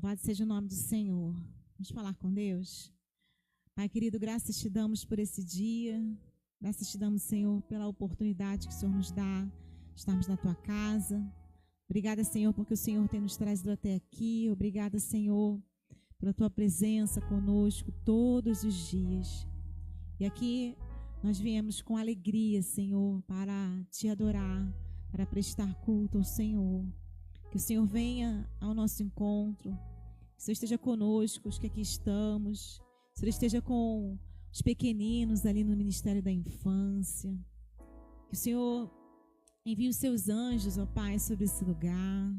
Louvado seja o nome do Senhor. Vamos falar com Deus? Pai querido, graças te damos por esse dia. Graças te damos, Senhor, pela oportunidade que o Senhor nos dá de estarmos na tua casa. Obrigada, Senhor, porque o Senhor tem nos trazido até aqui. Obrigada, Senhor, pela tua presença conosco todos os dias. E aqui nós viemos com alegria, Senhor, para te adorar, para prestar culto ao Senhor. Que o Senhor venha ao nosso encontro, que o Senhor esteja conosco, os que aqui estamos, que o Senhor esteja com os pequeninos ali no Ministério da Infância. Que o Senhor envie os seus anjos, ó Pai, sobre esse lugar.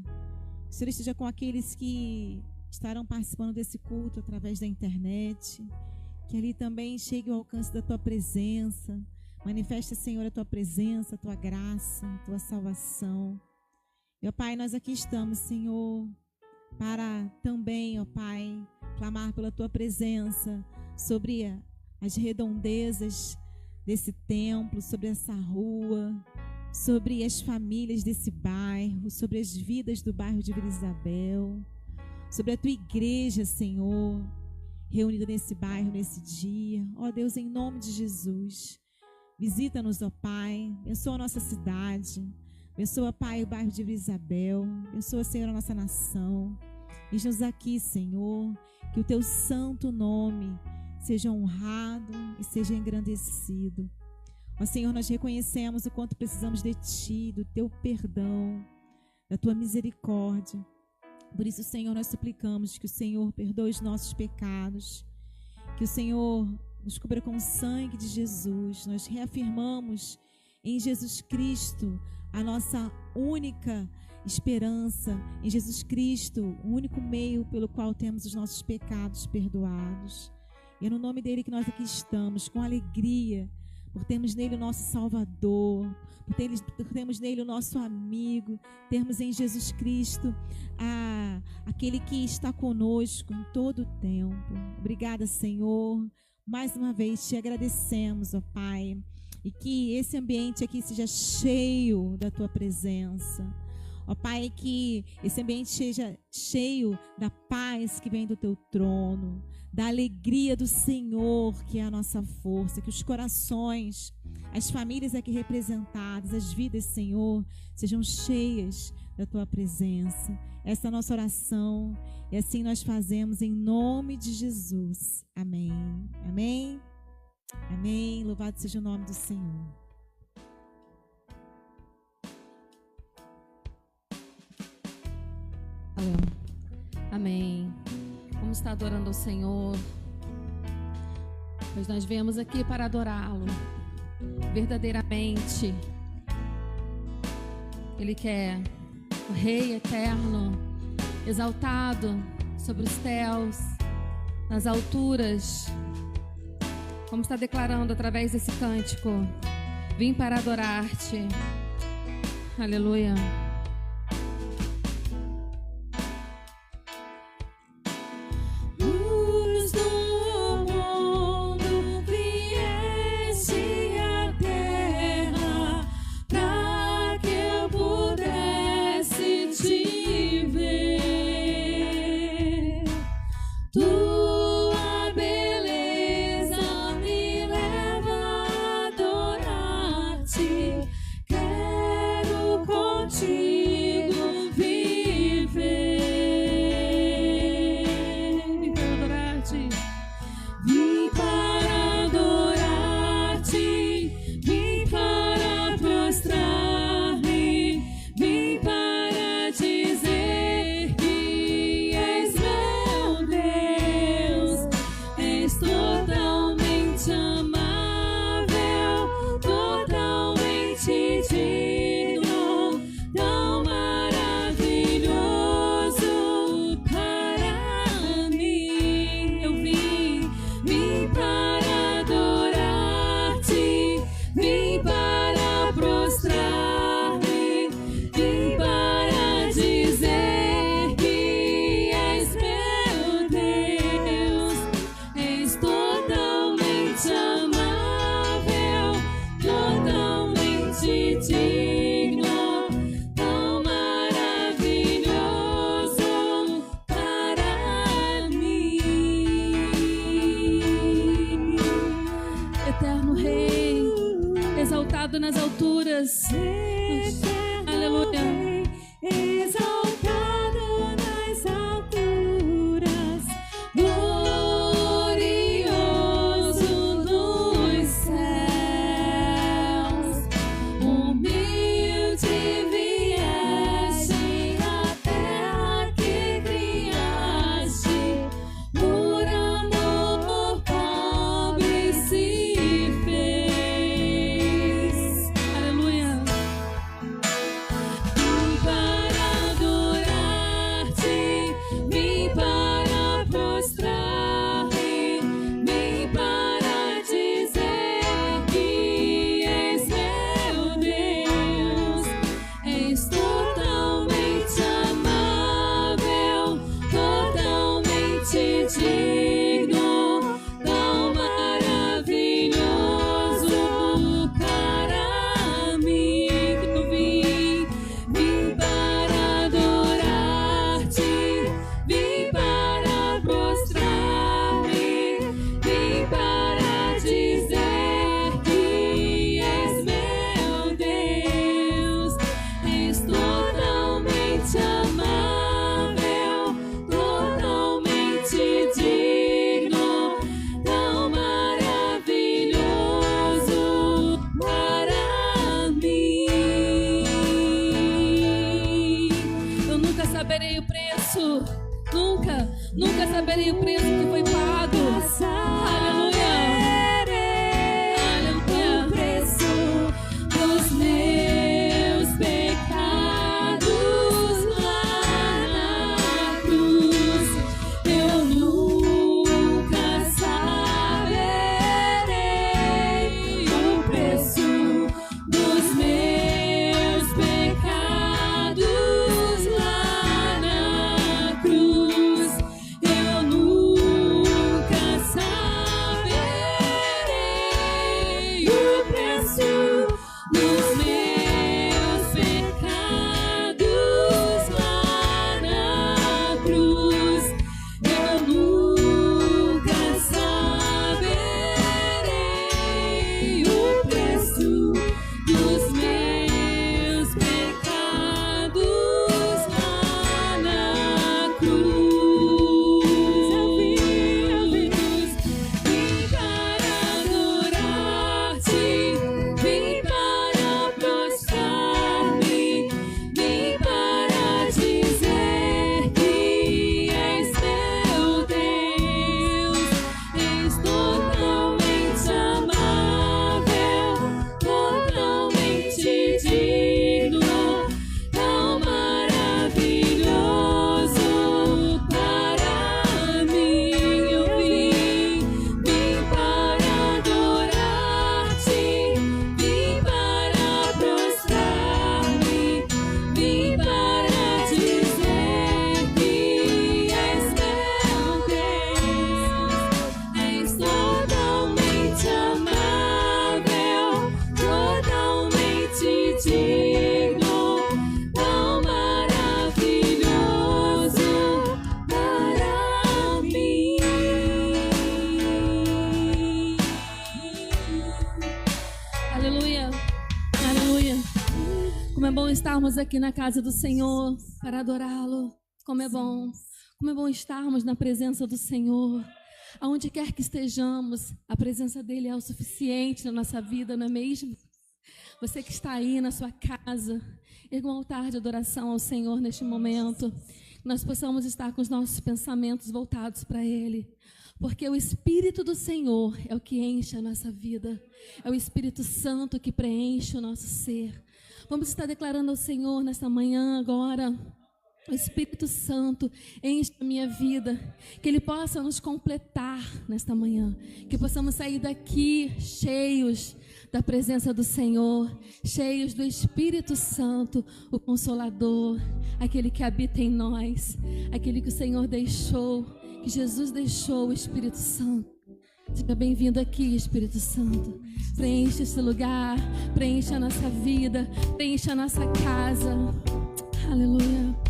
Que o Senhor esteja com aqueles que estarão participando desse culto através da internet. Que ali também chegue ao alcance da tua presença. Manifesta, Senhor, a tua presença, a tua graça, a tua salvação. Meu Pai, nós aqui estamos, Senhor, para também, ó Pai, clamar pela tua presença sobre as redondezas desse templo, sobre essa rua, sobre as famílias desse bairro, sobre as vidas do bairro de Vila Isabel, sobre a tua igreja, Senhor, reunida nesse bairro, nesse dia. Ó Deus, em nome de Jesus, visita-nos, ó Pai, abençoa a nossa cidade. Abençoa, Pai, o bairro de Vila Isabel. Abençoa, Senhor, a nossa nação. Eis-nos aqui, Senhor. Que o teu santo nome seja honrado e seja engrandecido. Ó Senhor, nós reconhecemos o quanto precisamos de Ti, do Teu perdão, da Tua misericórdia. Por isso, Senhor, nós suplicamos que o Senhor perdoe os nossos pecados, que o Senhor nos cubra com o sangue de Jesus. Nós reafirmamos em Jesus Cristo a nossa única esperança, em Jesus Cristo, o único meio pelo qual temos os nossos pecados perdoados. E é no nome dele que nós aqui estamos, com alegria, por termos nele o nosso Salvador, por termos nele o nosso amigo, termos em Jesus Cristo aquele que está conosco em todo o tempo. Obrigada, Senhor. Mais uma vez te agradecemos, ó Pai. E que esse ambiente aqui seja cheio da tua presença. Ó Pai, que esse ambiente seja cheio da paz que vem do teu trono, da alegria do Senhor, que é a nossa força. Que os corações, as famílias aqui representadas, as vidas, Senhor, sejam cheias da tua presença. Essa é a nossa oração. E assim nós fazemos em nome de Jesus. Amém. Amém. Amém, louvado seja o nome do Senhor. Amém. Vamos estar adorando ao Senhor, pois nós viemos aqui para adorá-lo verdadeiramente. Ele que é o Rei eterno, exaltado sobre os céus, nas alturas. Vamos estar declarando através desse cântico: vim para adorar-te. Aleluia. Quero contigo. nas alturas. Aleluia. Exaltado nas alturas, glorioso nos céus, humilde vieste à terra que criaste, por amor pobre se fez. Aleluia. Vim para prostrar-me, vim para dizer que és meu Deus. És totalmente amável, totalmente digno, tão maravilhoso para mim. Eu vim para adorar-te, vim para prostrar-me, vim para dizer que és meu Deus. És totalmente amável, totalmente digno, tão maravilhoso para mim. Eu nunca saberei o preço. Nunca saberei o preço que foi pago. Aleluia. O preço dos meus pecados lá na cruz. Eu nunca saberei o preço dos meus pecados lá na cruz. Eu nunca saberei o preço dos meus pecados lá na cruz. Eu nunca saberei o preço dos meus pecados lá na cruz. Eu vim para adorar-te, vim para prostrar-me, vim para dizer que és meu Deus. És totalmente amável, totalmente digno, tão maravilhoso para mim. Eu vim para adorar-te, vim para prostrar-me, vim para dizer que és meu Deus. És totalmente amável, totalmente digno, tão maravilhoso para mim. Aleluia. Aleluia. Como é bom estarmos aqui na casa do Senhor para adorá-lo. Como é bom estarmos na presença do Senhor. Aonde quer que estejamos, a presença dele é o suficiente na nossa vida, não é mesmo? Você que está aí na sua casa, erga um altar de adoração ao Senhor neste momento. Que nós possamos estar com os nossos pensamentos voltados para Ele. Porque o Espírito do Senhor é o que enche a nossa vida. É o Espírito Santo que preenche o nosso ser. Vamos estar declarando ao Senhor nesta manhã agora. O Espírito Santo enche a minha vida, que Ele possa nos completar nesta manhã, que possamos sair daqui cheios da presença do Senhor, cheios do Espírito Santo, o Consolador, aquele que habita em nós, aquele que o Senhor deixou, que Jesus deixou, o Espírito Santo. Seja bem-vindo aqui, Espírito Santo. Preenche esse lugar, preenche a nossa vida, preenche a nossa casa. Aleluia.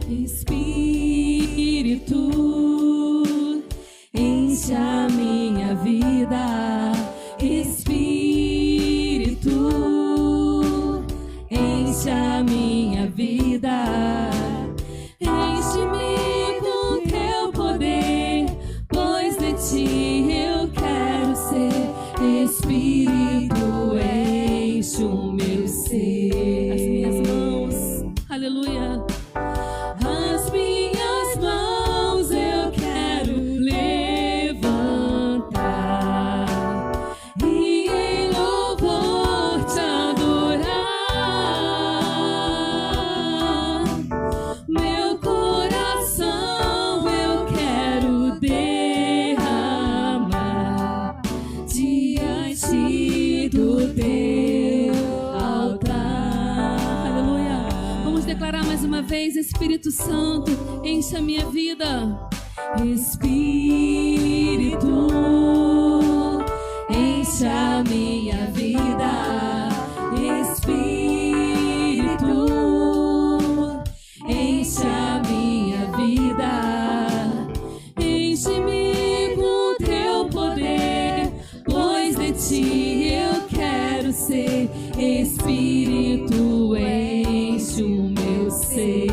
Espírito, enche a minha uma vez, Espírito Santo, enche a minha vida. Espírito, enche a minha vida. Espírito, enche a minha vida. Enche-me com teu poder, pois de ti eu quero ser. Espírito, enche o meu ser.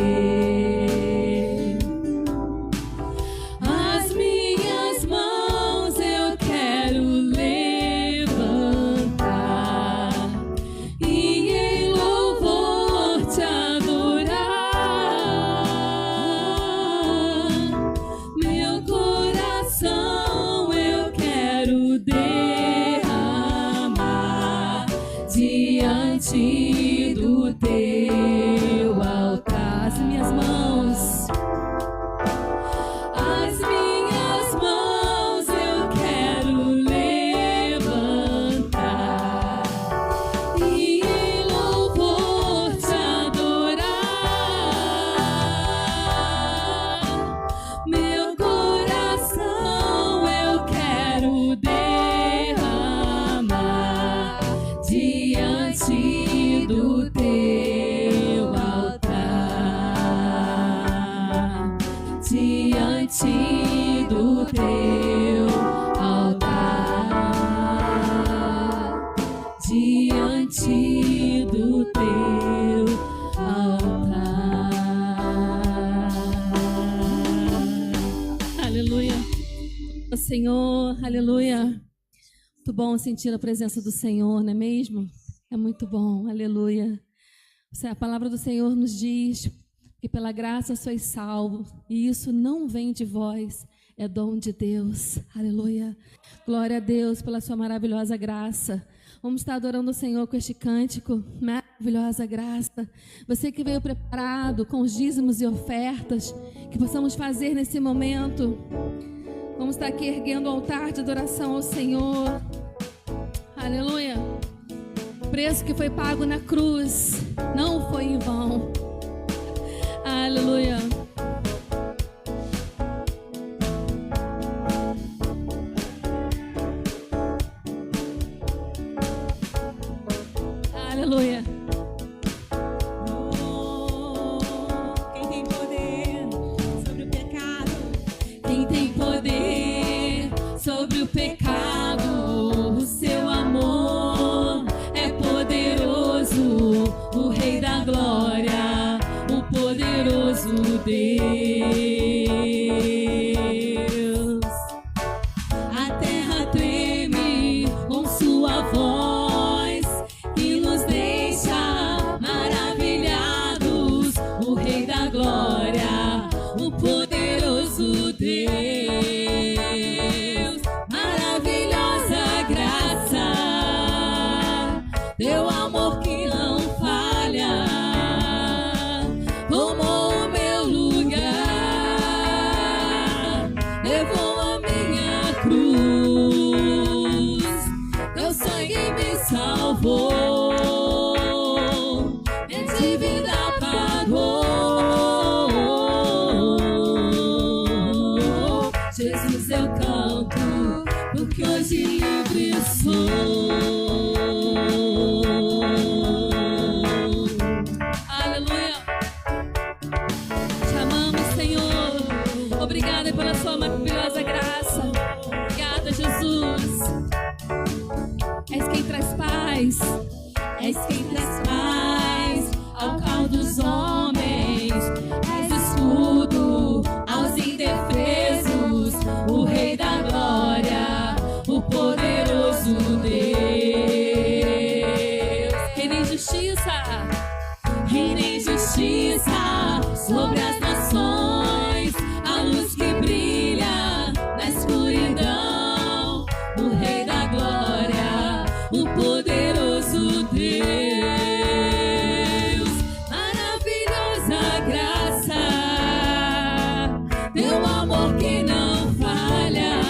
As minhas mãos eu quero levantar e em louvor te adorar. Meu coração eu quero derramar diante do teu altar. As minhas mãos, as minhas mãos eu quero levantar e em louvor te adorar. Meu coração eu quero derramar diante do teu altar, diante do teu altar, diante do teu altar. Aleluia. O Senhor, aleluia. Muito bom sentir a presença do Senhor, não é mesmo? É muito bom, aleluia. A palavra do Senhor nos diz que pela graça sois salvos, e isso não vem de vós, é dom de Deus, aleluia. Glória a Deus pela sua maravilhosa graça. Vamos estar adorando o Senhor com este cântico, maravilhosa graça. Você que veio preparado com os dízimos e ofertas, que possamos fazer nesse momento. Vamos estar aqui erguendo o altar de adoração ao Senhor, aleluia. O preço que foi pago na cruz não foi em vão, aleluia. Aleluia. Quem tem poder sobre o pecado? Quem tem poder sobre o pecado? O seu amor é poderoso, o Rei da Glória, o poderoso Deus. A terra treme com sua voz e nos deixa maravilhados. O Rei da Glória, o poderoso Deus. Maravilhosa graça, teu amor que não falha, tomou o meu lugar, levou a minha cruz, teu sangue me salvou, minha dívida pagou. Jesus, eu canto, porque hoje livre sou. Aleluia. Te amamos, Senhor. Obrigada pela sua maravilhosa graça. Obrigada, Jesus. És quem traz paz. És quem traz paz ao caos dos homens. És escudo aos indefesos. O Rei da Glória, o poderoso Deus. Reina em justiça, reina em justiça sobre as nações, a luz que brilha na escuridão. O Rei da Glória, o poderoso Deus. Maravilhosa graça, teu amor que não falha,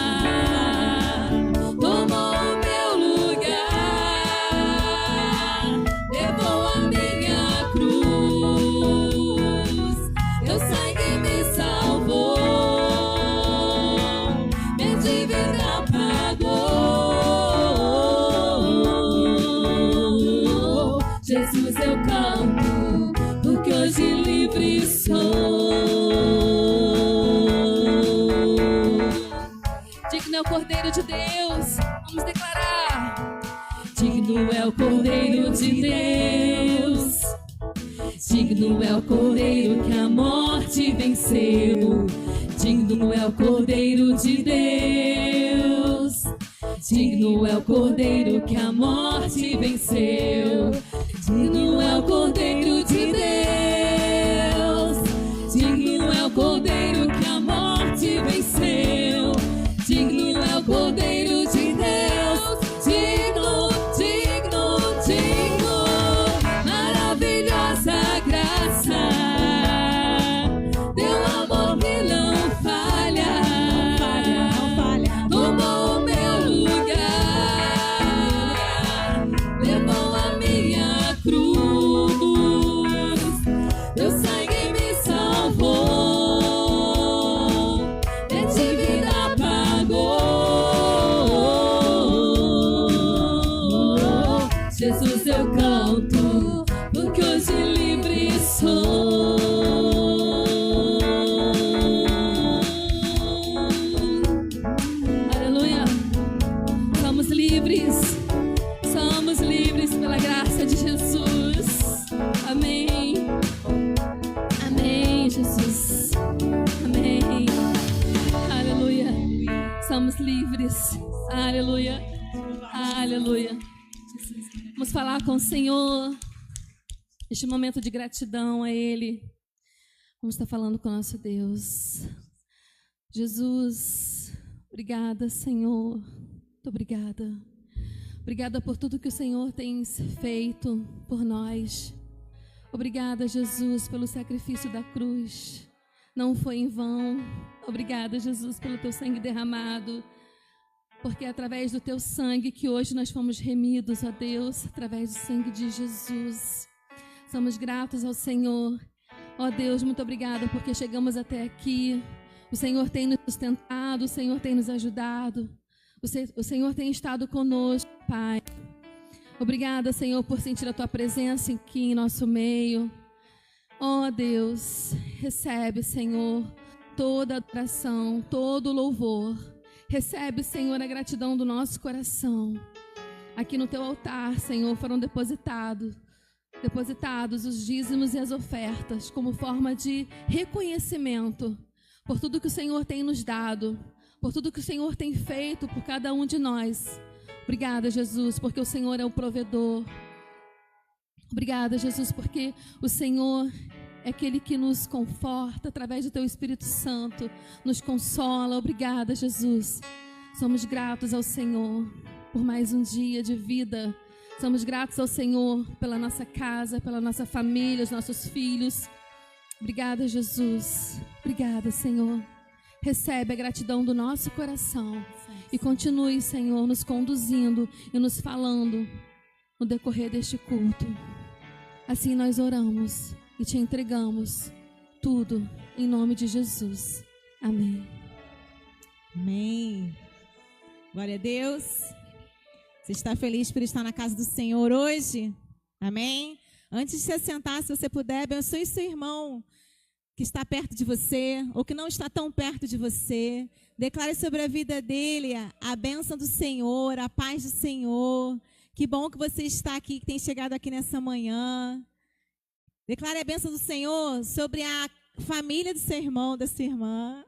tomou o meu lugar, levou a minha cruz, seu canto, porque hoje livre sou. Digno é o Cordeiro de Deus, vamos declarar. Digno é o Cordeiro de Deus, digno é o Cordeiro que a morte venceu. Digno é o Cordeiro de Deus, digno é o Cordeiro que a morte venceu. Digno é o Cordeiro de Deus, digno é o Cordeiro que a morte venceu. Digno é o Cordeiro de Deus, digno, digno, digno. Maravilhosa graça, teu amor que não falha, tomou o meu lugar, levou a minha cruz, teu sangue me salvou, de vida pagou. Jesus, eu canto, porque hoje livre sou. Aleluia. Somos livres pela graça de Jesus. Amém. Amém, Jesus. Amém. Aleluia. Somos livres. Aleluia. Aleluia. Vamos falar com o Senhor. Este momento de gratidão a Ele. Vamos estar falando com o nosso Deus. Jesus, obrigada, Senhor. Muito obrigada. Obrigada por tudo que o Senhor tem feito por nós. Obrigada, Jesus, pelo sacrifício da cruz. Não foi em vão. Obrigada, Jesus, pelo teu sangue derramado. Porque é através do teu sangue que hoje nós fomos remidos, ó Deus, através do sangue de Jesus. Somos gratos ao Senhor. Ó Deus, muito obrigada porque chegamos até aqui. O Senhor tem nos sustentado, o Senhor tem nos ajudado. O Senhor tem estado conosco, Pai. Obrigada, Senhor, por sentir a tua presença aqui em nosso meio. Ó Deus, recebe, Senhor, toda a adoração, todo o louvor. Recebe, Senhor, a gratidão do nosso coração. Aqui no teu altar, Senhor, foram depositados os dízimos e as ofertas como forma de reconhecimento por tudo que o Senhor tem nos dado, por tudo que o Senhor tem feito por cada um de nós. Obrigada, Jesus, porque o Senhor é o provedor. Obrigada, Jesus, porque o Senhor é aquele que nos conforta através do teu Espírito Santo, nos consola. Obrigada, Jesus. Somos gratos ao Senhor por mais um dia de vida. Somos gratos ao Senhor pela nossa casa, pela nossa família, os nossos filhos. Obrigada, Jesus. Obrigada, Senhor. Recebe a gratidão do nosso coração e continue, Senhor, nos conduzindo e nos falando no decorrer deste culto. Assim nós oramos e te entregamos tudo em nome de Jesus. Amém. Amém. Glória a Deus. Você está feliz por estar na casa do Senhor hoje? Amém? Antes de se assentar, se você puder, abençoe seu irmão que está perto de você ou que não está tão perto de você. Declare sobre a vida dele a bênção do Senhor, a paz do Senhor. Que bom que você está aqui, que tem chegado aqui nessa manhã. Declare a bênção do Senhor sobre a família do seu irmão, da sua irmã.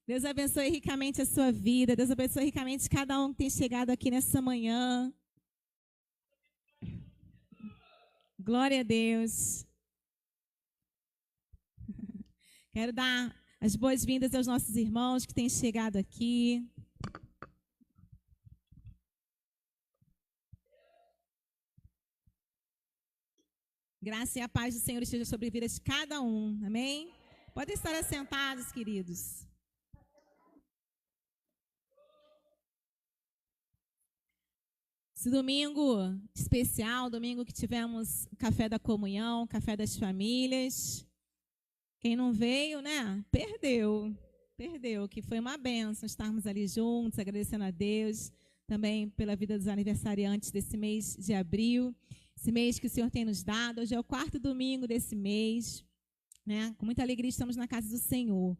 Deus abençoe ricamente a sua vida. Deus abençoe ricamente cada um que tem chegado aqui nessa manhã. Glória a Deus. Quero dar as boas-vindas aos nossos irmãos que têm chegado aqui. Graça e a paz do Senhor esteja sobre a vida de cada um. Amém? Podem estar assentados, queridos. Esse domingo especial, domingo que tivemos o café da comunhão, café das famílias. Quem não veio, né? Perdeu, que foi uma bênção estarmos ali juntos, agradecendo a Deus, também pela vida dos aniversariantes desse mês de abril. esse mês que o Senhor tem nos dado. Hoje é o 4º domingo desse mês, né? Com muita alegria estamos na casa do Senhor.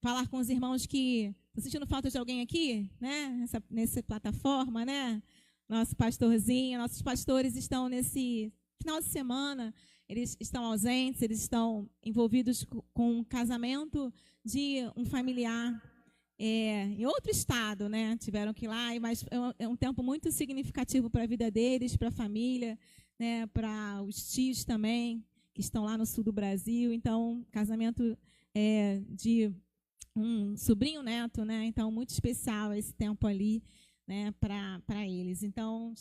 Falar com os irmãos que estão sentindo falta de alguém aqui, né? Nessa plataforma, né? Nosso pastorzinho, nossos pastores estão nesse final de semana, eles estão ausentes, eles estão envolvidos com o casamento de um familiar em outro estado, né? Tiveram que ir lá, mas é um tempo muito significativo para a vida deles, para a família, né? Para os tios também, que estão lá no sul do Brasil. Então, casamento de um sobrinho neto, né? Então, muito especial esse tempo ali, né? Para eles. Então,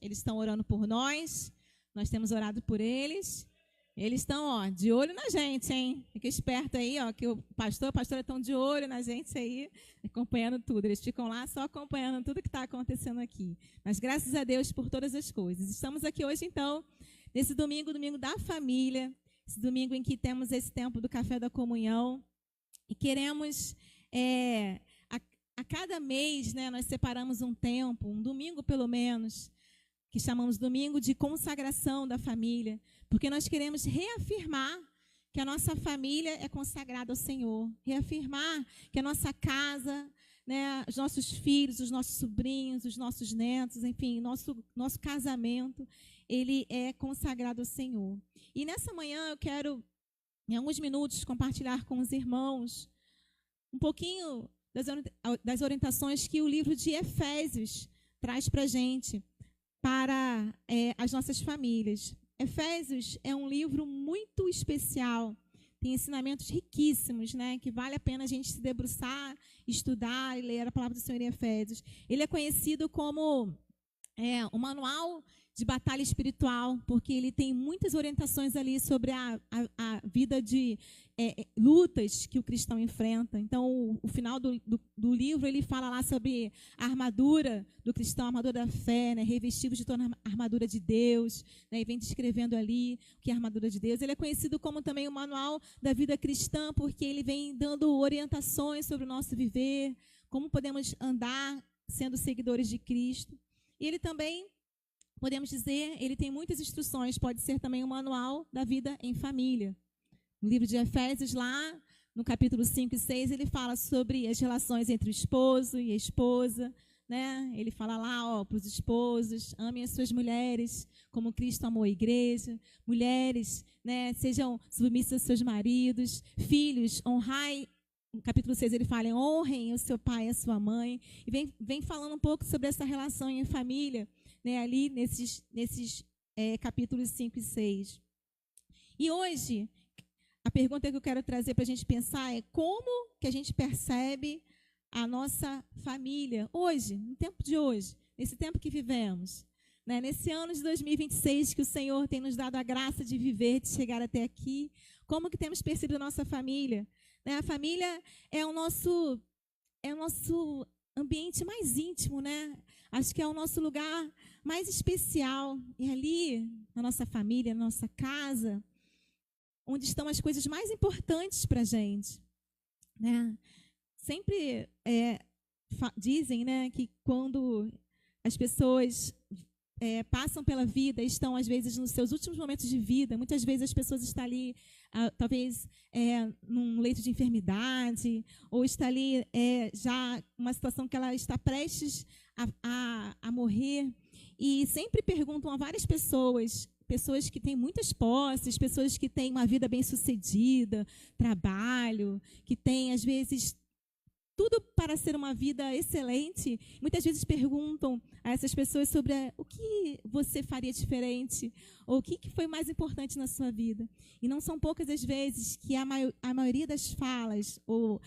eles estão orando por nós temos orado por eles. Eles estão, de olho na gente, hein? Fica esperto aí, que o pastor, a pastora estão de olho na gente aí, acompanhando tudo. Eles ficam lá só acompanhando tudo que está acontecendo aqui. Mas graças a Deus por todas as coisas. Estamos aqui hoje, então, nesse domingo da família, esse domingo em que temos esse tempo do café da comunhão. E queremos, a cada mês, né, nós separamos um tempo, um domingo pelo menos, que chamamos domingo de consagração da família, porque nós queremos reafirmar que a nossa família é consagrada ao Senhor, reafirmar que a nossa casa, né, os nossos filhos, os nossos sobrinhos, os nossos netos, enfim, nosso casamento, ele é consagrado ao Senhor. E nessa manhã eu quero, em alguns minutos, compartilhar com os irmãos um pouquinho das orientações que o livro de Efésios traz para a gente, para as nossas famílias. Efésios é um livro muito especial, tem ensinamentos riquíssimos, né, que vale a pena a gente se debruçar, estudar e ler a palavra do Senhor em Efésios. Ele é conhecido como um manual de batalha espiritual, porque ele tem muitas orientações ali sobre a vida de lutas que o cristão enfrenta. Então, o final do livro, ele fala lá sobre a armadura do cristão, a armadura da fé, né, revestidos de toda a armadura de Deus, né, e vem descrevendo ali o que é a armadura de Deus. Ele é conhecido como também o manual da vida cristã, porque ele vem dando orientações sobre o nosso viver, como podemos andar sendo seguidores de Cristo. E ele também, podemos dizer, ele tem muitas instruções, pode ser também um manual da vida em família. No livro de Efésios, lá no capítulo 5 e 6, ele fala sobre as relações entre o esposo e a esposa, né? Ele fala lá, para os esposos, amem as suas mulheres, como Cristo amou a igreja. Mulheres, né, sejam submissas aos seus maridos. Filhos, honrai. No capítulo 6 ele fala, honrem o seu pai e a sua mãe. E vem falando um pouco sobre essa relação em família, né, ali nesses capítulos 5 e 6. E hoje, a pergunta que eu quero trazer para a gente pensar é como que a gente percebe a nossa família hoje, no tempo de hoje, nesse tempo que vivemos, né, nesse ano de 2026 que o Senhor tem nos dado a graça de viver, de chegar até aqui. Como que temos percebido a nossa família? Né, a família é o nosso ambiente mais íntimo, né? Acho que é o nosso lugar mais especial. E ali, na nossa família, na nossa casa, onde estão as coisas mais importantes para a gente, né? Sempre dizem, né, que quando as pessoas passam pela vida, estão às vezes nos seus últimos momentos de vida, muitas vezes as pessoas estão ali, talvez num leito de enfermidade, ou está ali já uma situação que ela está prestes a morrer, e sempre perguntam a várias pessoas que têm muitas posses, pessoas que têm uma vida bem-sucedida, trabalho, que têm, às vezes, tudo para ser uma vida excelente. Muitas vezes perguntam a essas pessoas sobre o que você faria diferente, ou o que foi mais importante na sua vida. E não são poucas as vezes que a maioria das falas, ou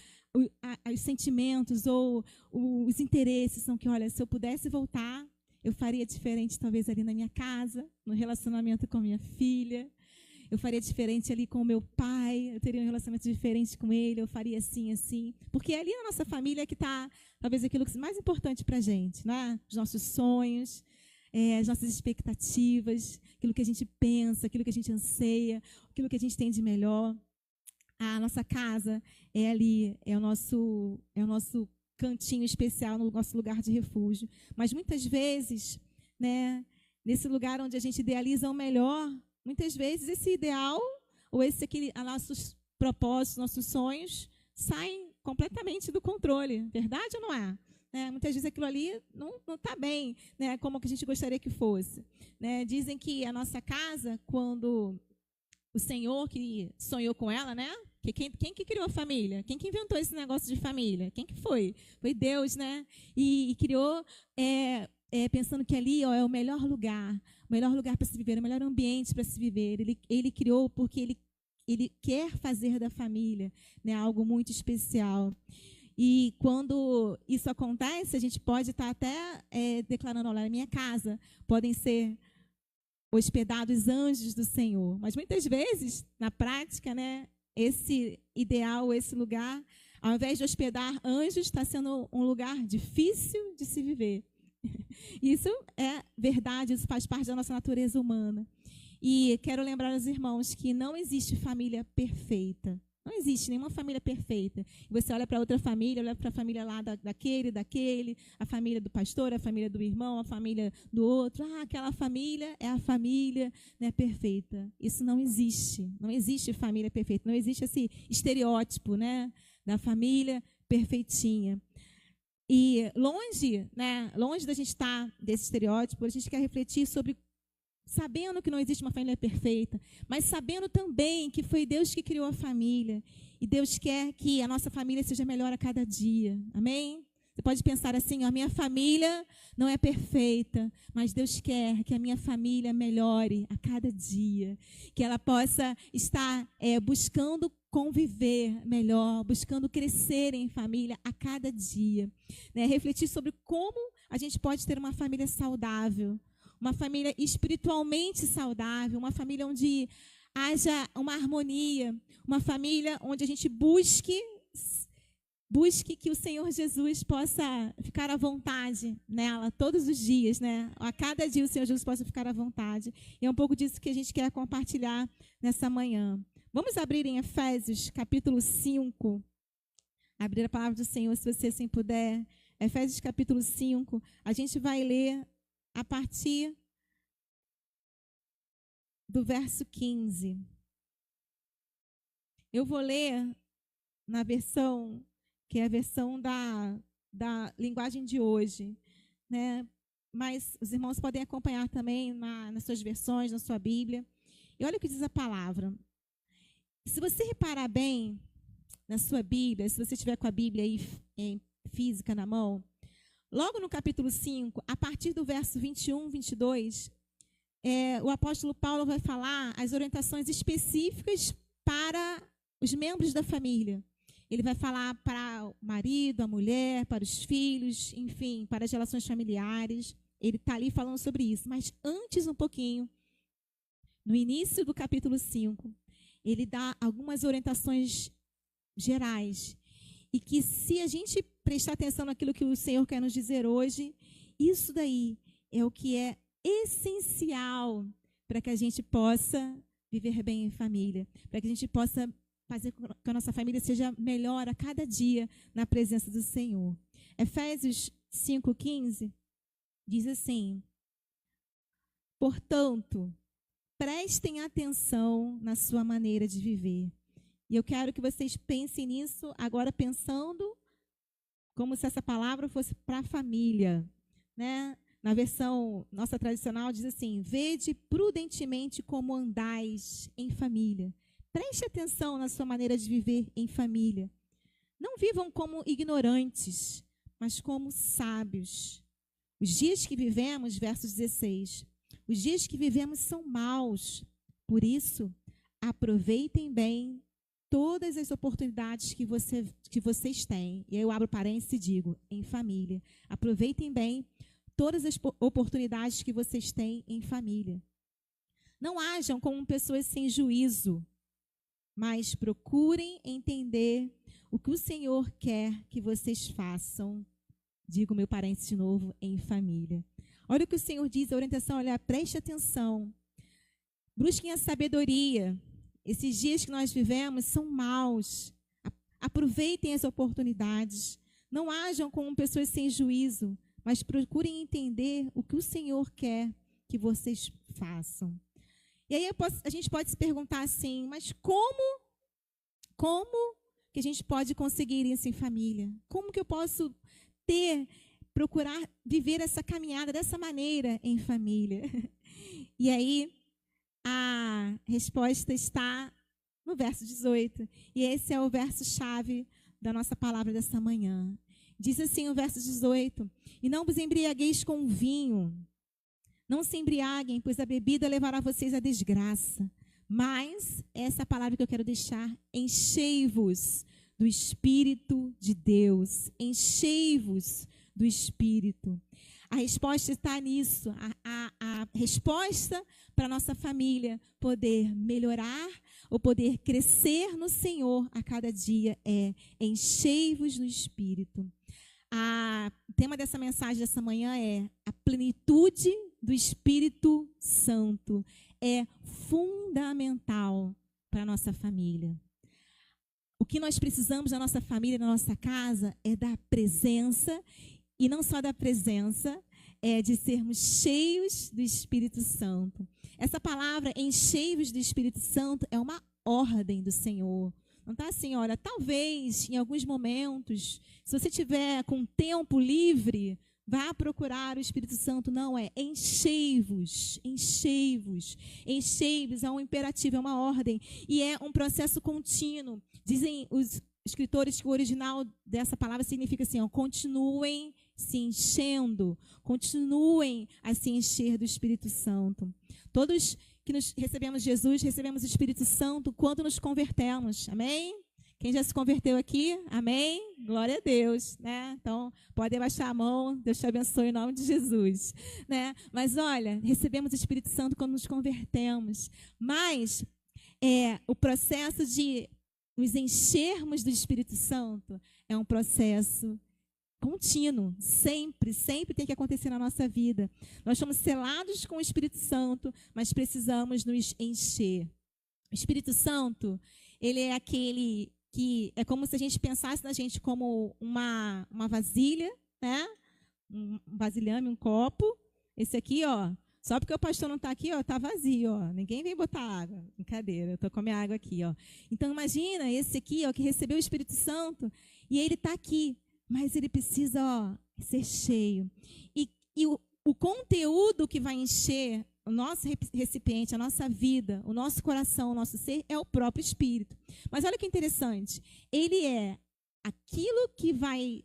os sentimentos, ou os interesses são que, olha, se eu pudesse voltar, eu faria diferente talvez ali na minha casa, no relacionamento com a minha filha. Eu faria diferente ali com o meu pai, eu teria um relacionamento diferente com ele, eu faria assim, assim. Porque ali na nossa família é que está, talvez, aquilo que é mais importante para a gente, né? Os nossos sonhos, as nossas expectativas, aquilo que a gente pensa, aquilo que a gente anseia, aquilo que a gente tem de melhor. A nossa casa é ali, é o nosso cantinho especial, no nosso lugar de refúgio. Mas muitas vezes, né, nesse lugar onde a gente idealiza o melhor, muitas vezes esse ideal ou nossos propósitos, nossos sonhos saem completamente do controle. Verdade ou não é? Muitas vezes aquilo ali não está bem, né, como que a gente gostaria que fosse. Né? Dizem que a nossa casa, quando o Senhor que sonhou com ela, né? Quem que criou a família? Quem que inventou esse negócio de família? Quem que foi? Foi Deus, né? E criou pensando que ali é o melhor lugar para se viver, o melhor ambiente para se viver. Ele criou porque ele quer fazer da família, né, algo muito especial. E quando isso acontece, a gente pode estar até declarando, olha, na minha casa podem ser hospedados anjos do Senhor. Mas muitas vezes, na prática, né, esse ideal, esse lugar, ao invés de hospedar anjos, está sendo um lugar difícil de se viver. Isso é verdade, isso faz parte da nossa natureza humana. E quero lembrar aos irmãos que não existe família perfeita. Não existe nenhuma família perfeita. Você olha para outra família, olha para a família lá daquele, a família do pastor, a família do irmão, a família do outro. Aquela família é a família, né, perfeita. Isso não existe. Não existe família perfeita. Não existe esse estereótipo, né, da família perfeitinha. E longe da gente estar desse estereótipo, a gente quer refletir sobre, sabendo que não existe uma família perfeita, mas sabendo também que foi Deus que criou a família. E Deus quer que a nossa família seja melhor a cada dia. Amém? Você pode pensar assim, a minha família não é perfeita, mas Deus quer que a minha família melhore a cada dia. Que ela possa estar buscando conviver melhor, buscando crescer em família a cada dia. Né? Refletir sobre como a gente pode ter uma família saudável, uma família espiritualmente saudável, uma família onde haja uma harmonia, uma família onde a gente busque que o Senhor Jesus possa ficar à vontade nela todos os dias, né? A cada dia o Senhor Jesus possa ficar à vontade. E é um pouco disso que a gente quer compartilhar nessa manhã. Vamos abrir em Efésios, capítulo 5. Abrir a palavra do Senhor, se você assim puder. Efésios, capítulo 5. A gente vai ler a partir do verso 15. Eu vou ler na versão, que é a versão da linguagem de hoje, né? Mas os irmãos podem acompanhar também nas suas versões, na sua Bíblia. E olha o que diz a palavra. Se você reparar bem na sua Bíblia, se você estiver com a Bíblia aí em física na mão, logo no capítulo 5, a partir do verso 21, 22, o apóstolo Paulo vai falar as orientações específicas para os membros da família. Ele vai falar para o marido, a mulher, para os filhos, enfim, para as relações familiares. Ele está ali falando sobre isso. Mas antes um pouquinho, no início do capítulo 5, ele dá algumas orientações gerais. E que se a gente prestar atenção naquilo que o Senhor quer nos dizer hoje, isso daí é o que é essencial para que a gente possa viver bem em família, para que a gente possa fazer com que a nossa família seja melhor a cada dia na presença do Senhor. Efésios 5:15 diz assim: portanto, prestem atenção na sua maneira de viver. E eu quero que vocês pensem nisso agora, pensando como se essa palavra fosse para a família, né? Na versão nossa tradicional diz assim: vede prudentemente como andais em família. Preste atenção na sua maneira de viver em família. Não vivam como ignorantes, mas como sábios. Os dias que vivemos, verso 16, os dias que vivemos são maus. Por isso, aproveitem bem todas as oportunidades que vocês têm. E aí eu abro parênteses e digo, em família. Aproveitem bem todas as oportunidades que vocês têm em família. Não hajam como pessoas sem juízo, mas procurem entender o que o Senhor quer que vocês façam. Digo meu parênteses de novo, em família. Olha o que o Senhor diz, a orientação, olha, preste atenção. Busquem a sabedoria. Esses dias que nós vivemos são maus. Aproveitem as oportunidades. Não hajam como pessoas sem juízo, mas procurem entender o que o Senhor quer que vocês façam. E aí a gente pode se perguntar assim, mas como que a gente pode conseguir isso em família? Como que eu posso procurar viver essa caminhada dessa maneira em família? E aí a resposta está no verso 18. E esse é o verso-chave da nossa palavra dessa manhã. Diz assim o verso 18: E não vos embriagueis com vinho. Não se embriaguem, pois a bebida levará vocês à desgraça. Mas, essa é a palavra que eu quero deixar: enchei-vos do Espírito de Deus. Enchei-vos do Espírito. A resposta está nisso. A resposta para a nossa família poder melhorar ou poder crescer no Senhor a cada dia é: enchei-vos do Espírito. O tema dessa mensagem dessa manhã é a plenitude do Espírito Santo. É fundamental para a nossa família. O que nós precisamos na nossa família, na nossa casa, é da presença, e não só da presença, é de sermos cheios do Espírito Santo. Essa palavra, enchei-vos do Espírito Santo, é uma ordem do Senhor. Não está assim, olha, talvez em alguns momentos, se você tiver com tempo livre, vá procurar o Espírito Santo. Não, é enchei-vos, enchei-vos. Enchei-vos é um imperativo, é uma ordem. E é um processo contínuo. Dizem os escritores que o original dessa palavra significa assim, ó, continuem se enchendo, continuem a se encher do Espírito Santo. Todos que recebemos Jesus, recebemos o Espírito Santo quando nos convertemos. Amém? Quem já se converteu aqui? Amém? Glória a Deus, né? Então, pode abaixar a mão, Deus te abençoe em nome de Jesus, né? Mas olha, recebemos o Espírito Santo quando nos convertemos. Mas o processo de nos enchermos do Espírito Santo é um processo contínuo, sempre tem que acontecer na nossa vida. Nós somos selados com o Espírito Santo, mas precisamos nos encher. O Espírito Santo, ele é aquele que é como se a gente pensasse na gente como uma vasilha, né? Um vasilhame, um copo. Esse aqui, ó, só porque o pastor não está aqui, ó, está vazio, ó. Ninguém vem botar água. Brincadeira, eu estou com a minha água aqui, ó. Então imagina esse aqui, ó, que recebeu o Espírito Santo e ele está aqui, mas ele precisa, ó, ser cheio. E o conteúdo que vai encher o nosso recipiente, a nossa vida, o nosso coração, o nosso ser, é o próprio Espírito. Mas olha que interessante, ele é aquilo que vai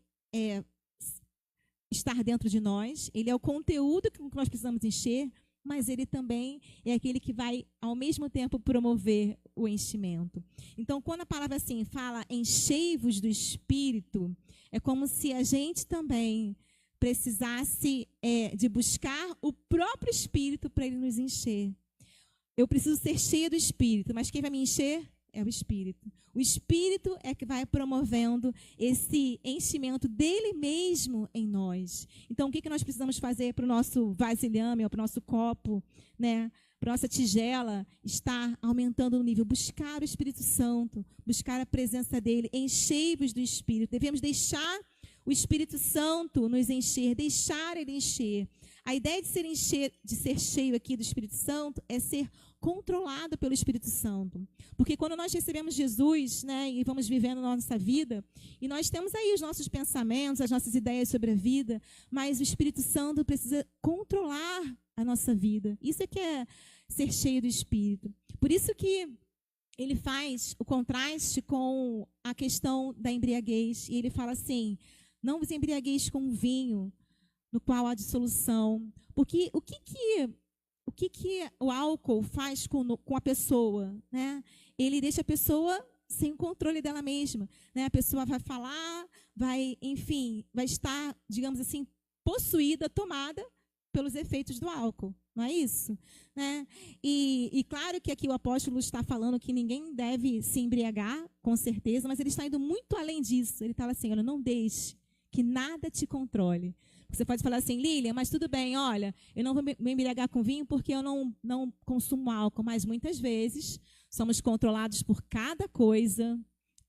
estar dentro de nós, ele é o conteúdo que nós precisamos encher, mas ele também é aquele que vai, ao mesmo tempo, promover o enchimento. Então, quando a palavra assim fala enchei-vos do Espírito, é como se a gente também precisasse de buscar o próprio Espírito para ele nos encher. Eu preciso ser cheia do Espírito, mas quem vai me encher é o Espírito. O Espírito é que vai promovendo esse enchimento dele mesmo em nós. Então, o que nós precisamos fazer para o nosso vasilhame, ou para o nosso copo, né? Para a nossa tigela estar aumentando o nível? Buscar o Espírito Santo, buscar a presença dele, enchei-vos do Espírito. Devemos deixar o Espírito Santo nos encher, deixar ele encher. A ideia de ser cheio aqui do Espírito Santo é ser controlado pelo Espírito Santo. Porque quando nós recebemos Jesus, né, e vamos vivendo a nossa vida, e nós temos aí os nossos pensamentos, as nossas ideias sobre a vida, mas o Espírito Santo precisa controlar a nossa vida. Isso é que é ser cheio do Espírito. Por isso que ele faz o contraste com a questão da embriaguez. E ele fala assim, não vos embriagueis com vinho, no qual há dissolução. Porque o que o álcool faz com a pessoa, né? Ele deixa a pessoa sem o controle dela mesma, né? A pessoa vai falar, vai estar, digamos assim, possuída, tomada pelos efeitos do álcool, não é isso? Né? E claro que aqui o apóstolo está falando que ninguém deve se embriagar, com certeza, mas ele está indo muito além disso. Ele fala assim, olha, não deixe que nada te controle. Você pode falar assim, Lilian, mas tudo bem, olha, eu não vou me embriagar com vinho porque eu não consumo álcool, mas muitas vezes somos controlados por cada coisa,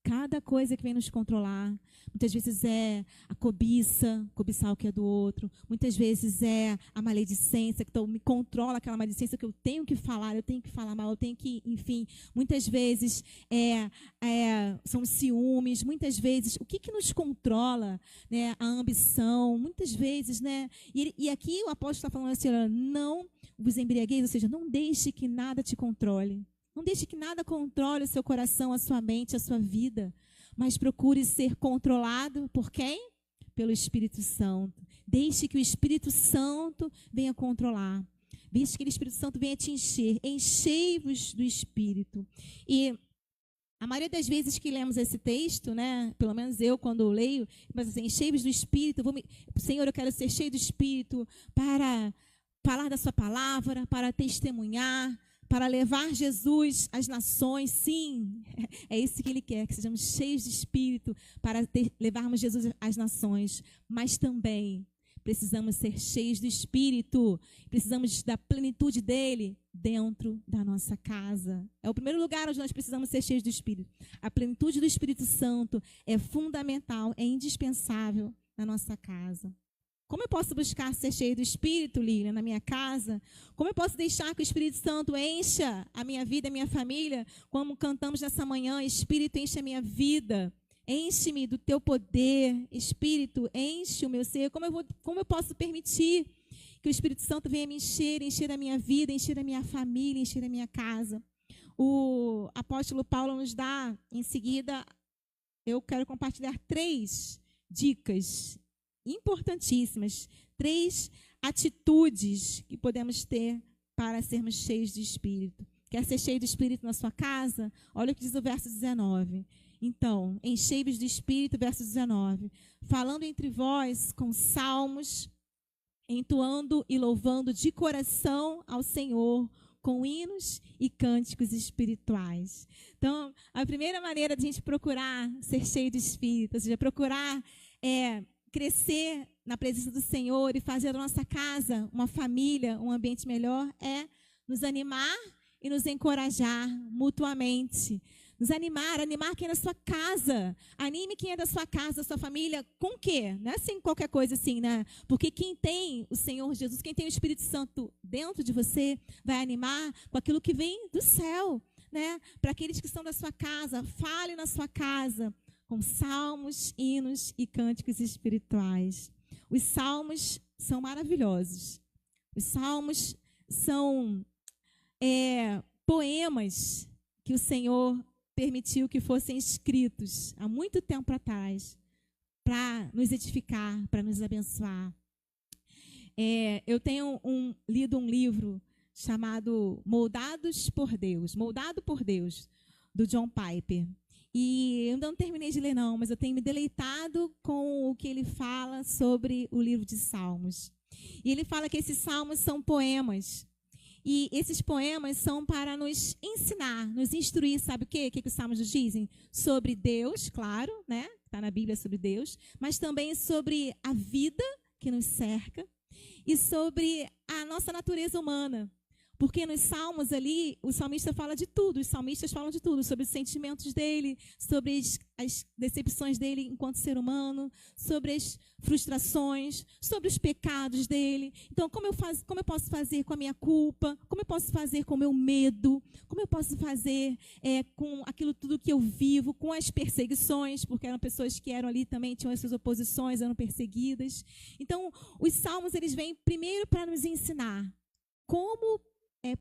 cada coisa que vem nos controlar. Muitas vezes é a cobiçar o que é do outro. Muitas vezes é a maledicência, que me controla aquela maledicência que eu tenho que falar mal, eu tenho que, enfim. Muitas vezes são ciúmes, muitas vezes, o que nos controla, né? A ambição, muitas vezes, né? E aqui o apóstolo está falando assim, não vos embriagueis, ou seja, não deixe que nada te controle. Não deixe que nada controle o seu coração, a sua mente, a sua vida. Mas procure ser controlado por quem? Pelo Espírito Santo. Deixe que o Espírito Santo venha controlar. Deixe que o Espírito Santo venha te encher. Enchei-vos do Espírito. E a maioria das vezes que lemos esse texto, né, pelo menos eu, quando leio, mas assim, enchei-vos do Espírito. Senhor, eu quero ser cheio do Espírito para falar da sua palavra, para testemunhar, para levar Jesus às nações. Sim, é isso que Ele quer, que sejamos cheios de Espírito para levarmos Jesus às nações. Mas também precisamos ser cheios do Espírito, precisamos da plenitude dEle dentro da nossa casa. É o primeiro lugar onde nós precisamos ser cheios do Espírito. A plenitude do Espírito Santo é fundamental, é indispensável na nossa casa. Como eu posso buscar ser cheio do Espírito, Lília, na minha casa? Como eu posso deixar que o Espírito Santo encha a minha vida, a minha família? Como cantamos nessa manhã, Espírito, enche a minha vida. Enche-me do teu poder. Espírito, enche o meu ser. Como eu posso permitir que o Espírito Santo venha me encher a minha vida, encher a minha família, encher a minha casa? O apóstolo Paulo nos dá, em seguida, eu quero compartilhar 3 dicas importantíssimas, 3 atitudes que podemos ter para sermos cheios de Espírito. Quer ser cheio do Espírito na sua casa? Olha o que diz o verso 19. Então, enchei-vos do Espírito, verso 19. Falando entre vós com salmos, entoando e louvando de coração ao Senhor, com hinos e cânticos espirituais. Então, a primeira maneira de a gente procurar ser cheio do Espírito, ou seja, procurar crescer na presença do Senhor e fazer da nossa casa uma família, um ambiente melhor, é nos animar e nos encorajar mutuamente. Nos animar quem é da sua casa. Anime quem é da sua casa, da sua família. Com o quê? Não é assim qualquer coisa assim, né? Porque quem tem o Senhor Jesus, quem tem o Espírito Santo dentro de você, vai animar com aquilo que vem do céu, né? Para aqueles que são da sua casa, fale na sua casa com salmos, hinos e cânticos espirituais. Os salmos são maravilhosos. Os salmos são poemas que o Senhor permitiu que fossem escritos há muito tempo atrás para nos edificar, para nos abençoar. Eu tenho lido um livro chamado Moldado por Deus, do John Piper. E eu ainda não terminei de ler, não, mas eu tenho me deleitado com o que ele fala sobre o livro de Salmos. E ele fala que esses salmos são poemas. E esses poemas são para nos ensinar, nos instruir, sabe o quê? O que os salmos nos dizem? Sobre Deus, claro, né? Está na Bíblia sobre Deus, mas também sobre a vida que nos cerca e sobre a nossa natureza humana. Porque nos salmos ali, o salmista fala de tudo, os salmistas falam de tudo, sobre os sentimentos dele, sobre as decepções dele enquanto ser humano, sobre as frustrações, sobre os pecados dele. Então, como eu posso fazer com a minha culpa? Como eu posso fazer com o meu medo? Como eu posso fazer com aquilo tudo que eu vivo, com as perseguições, porque eram pessoas que eram ali também, tinham as suas oposições, eram perseguidas. Então, os salmos, eles vêm primeiro para nos ensinar como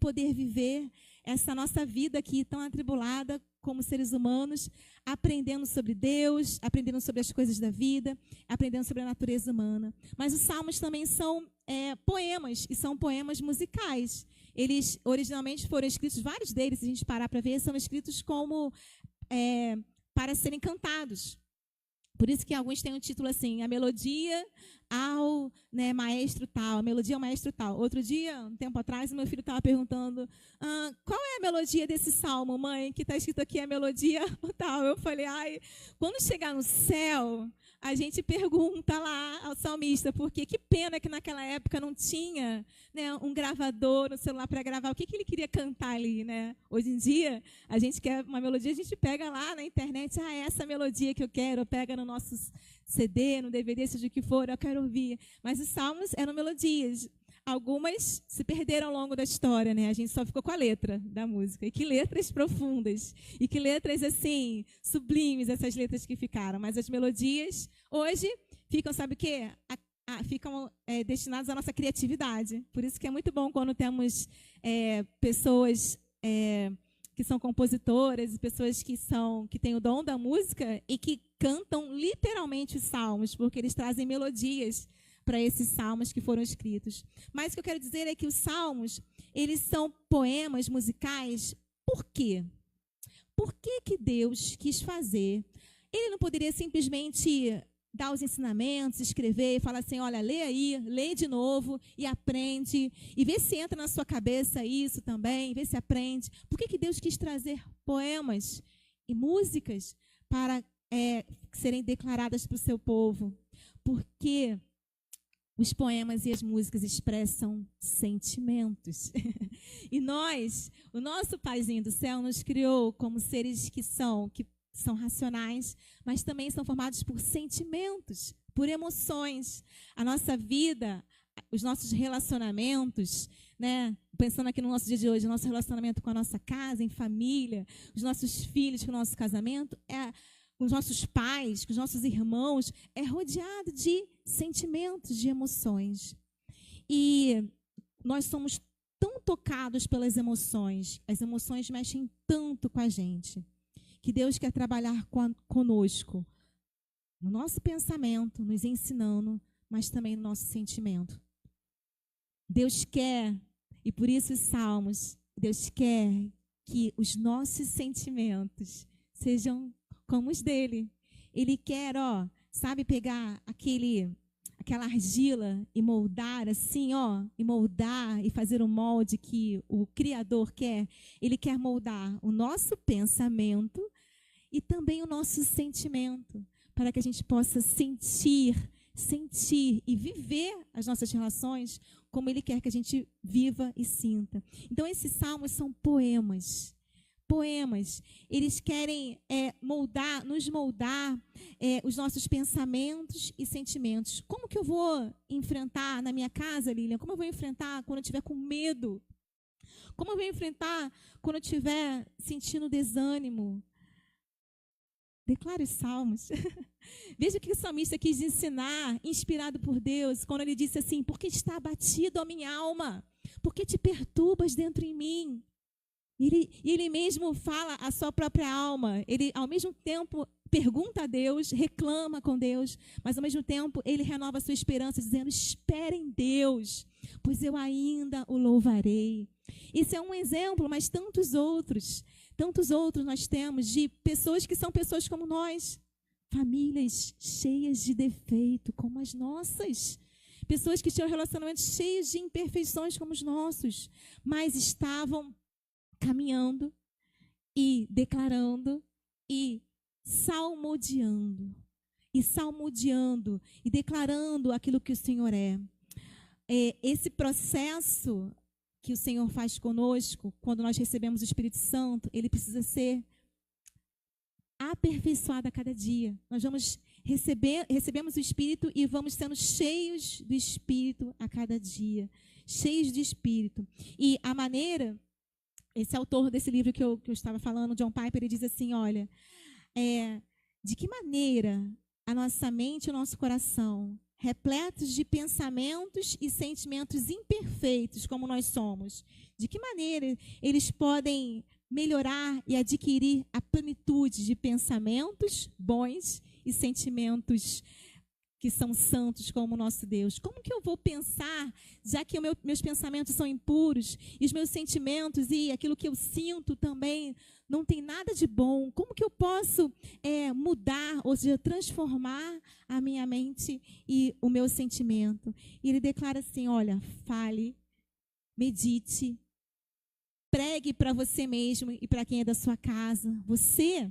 poder viver essa nossa vida aqui tão atribulada como seres humanos, aprendendo sobre Deus, aprendendo sobre as coisas da vida, aprendendo sobre a natureza humana. Mas os salmos também são poemas, e são poemas musicais. Eles originalmente foram escritos, vários deles, se a gente parar para ver, são escritos como para serem cantados. Por isso que alguns têm um título assim, a melodia ao maestro tal, a melodia ao maestro tal. Outro dia, um tempo atrás, meu filho estava perguntando, qual é a melodia desse salmo, mãe, que está escrito aqui a melodia tal. Eu falei, quando chegar no céu, a gente pergunta lá ao salmista, porque que pena que naquela época não tinha, né, um gravador no celular para gravar. O que ele queria cantar ali, né? Hoje em dia, a gente quer uma melodia, a gente pega lá na internet, essa melodia que eu quero, pega no nosso CD, no DVD, seja o que for, eu quero ouvir. Mas os salmos eram melodias. Algumas se perderam ao longo da história, né? A gente só ficou com a letra da música. E que letras profundas. E que letras, assim, sublimes essas letras que ficaram. Mas as melodias, hoje, ficam, sabe o quê? Ficam destinadas à nossa criatividade. Por isso que é muito bom quando temos pessoas que são compositoras e pessoas que têm o dom da música e que cantam literalmente os salmos, porque eles trazem melodias para esses salmos que foram escritos. Mas o que eu quero dizer é que os salmos, eles são poemas musicais. Por quê? Por que Deus quis fazer? Ele não poderia simplesmente dar os ensinamentos, escrever e falar assim, olha, lê aí, lê de novo e aprende, e vê se entra na sua cabeça isso também, vê se aprende. Por que Deus quis trazer poemas e músicas para serem declaradas para o seu povo? Porque os poemas e as músicas expressam sentimentos. E o nosso Paizinho do céu nos criou como seres que são racionais, mas também são formados por sentimentos, por emoções. A nossa vida, os nossos relacionamentos, né? Pensando aqui no nosso dia de hoje, o nosso relacionamento com a nossa casa, em família, os nossos filhos, com o nosso casamento, com os nossos pais, com os nossos irmãos, é rodeado de sentimentos, de emoções. E nós somos tão tocados pelas emoções, as emoções mexem tanto com a gente, que Deus quer trabalhar conosco, no nosso pensamento, nos ensinando, mas também no nosso sentimento. Deus quer, e por isso os salmos, Deus quer que os nossos sentimentos sejam como os dele. Ele quer, sabe, pegar aquela argila e moldar assim, e moldar e fazer o molde que o Criador quer. Ele quer moldar o nosso pensamento e também o nosso sentimento, para que a gente possa sentir e viver as nossas relações como Ele quer que a gente viva e sinta. Então, esses salmos são poemas. Eles querem nos moldar os nossos pensamentos e sentimentos. Como que eu vou enfrentar na minha casa, Lilian? Como eu vou enfrentar quando eu estiver com medo? Como eu vou enfrentar quando eu estiver sentindo desânimo? Declare os salmos. Veja o que o salmista quis ensinar, inspirado por Deus, quando ele disse assim, porque está abatido a minha alma? Porque te perturbas dentro em mim? Ele mesmo fala a sua própria alma. Ele, ao mesmo tempo, pergunta a Deus, reclama com Deus, mas, ao mesmo tempo, ele renova a sua esperança, dizendo, espere em Deus, pois eu ainda o louvarei. Esse é um exemplo, mas tantos outros nós temos de pessoas que são pessoas como nós, famílias cheias de defeito, como as nossas. Pessoas que tinham relacionamentos cheios de imperfeições como os nossos, mas estavam caminhando e declarando e salmodiando e declarando aquilo que o Senhor é. Esse processo que o Senhor faz conosco, quando nós recebemos o Espírito Santo, ele precisa ser aperfeiçoado a cada dia. Nós recebemos o Espírito e vamos sendo cheios do Espírito a cada dia. Cheios de Espírito. E a maneira... Esse autor desse livro que eu estava falando, John Piper, ele diz assim, olha, de que maneira a nossa mente e o nosso coração, repletos de pensamentos e sentimentos imperfeitos como nós somos, de que maneira eles podem melhorar e adquirir a plenitude de pensamentos bons e sentimentos que são santos como o nosso Deus? Como que eu vou pensar, já que meus pensamentos são impuros e os meus sentimentos e aquilo que eu sinto também não tem nada de bom? Como que eu posso mudar, ou seja, transformar a minha mente e o meu sentimento? E ele declara assim, olha, fale, medite, pregue para você mesmo e para quem é da sua casa. Você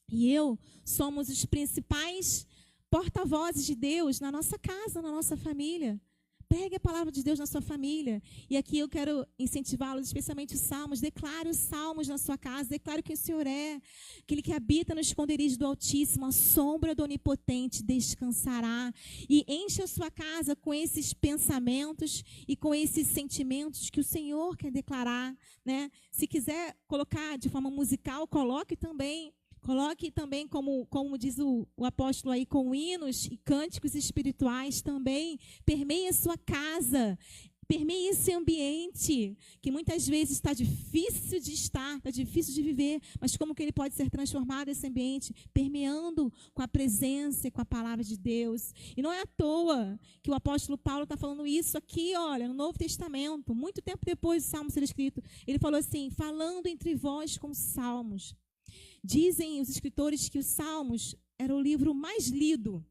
e eu somos os principais porta-vozes de Deus na nossa casa, na nossa família. Pregue a palavra de Deus na sua família. E aqui eu quero incentivá-los, especialmente os salmos. Declare os salmos na sua casa. Declare que o Senhor é aquele que habita no esconderijo do Altíssimo. A sombra do Onipotente descansará. E enche a sua casa com esses pensamentos e com esses sentimentos que o Senhor quer declarar, né? Se quiser colocar de forma musical, coloque também. Coloque também, como diz o apóstolo aí, com hinos e cânticos espirituais também. Permeie a sua casa, permeie esse ambiente que muitas vezes está difícil de estar, está difícil de viver, mas como que ele pode ser transformado esse ambiente? Permeando com a presença e com a palavra de Deus. E não é à toa que o apóstolo Paulo está falando isso aqui, olha, no Novo Testamento, muito tempo depois do Salmo ser escrito. Ele falou assim, falando entre vós com salmos. Dizem os escritores que os Salmos era o livro mais lido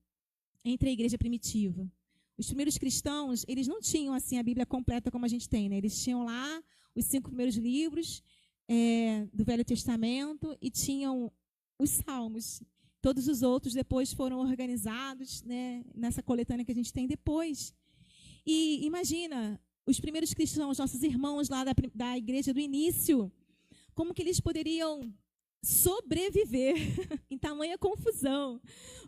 entre a igreja primitiva. Os primeiros cristãos, eles não tinham assim a Bíblia completa como a gente tem, né? Eles tinham lá os 5 primeiros livros do Velho Testamento e tinham os Salmos. Todos os outros depois foram organizados, né, nessa coletânea que a gente tem depois. E imagina, os primeiros cristãos, nossos irmãos lá da igreja do início, como que eles poderiam sobreviver em tamanha confusão,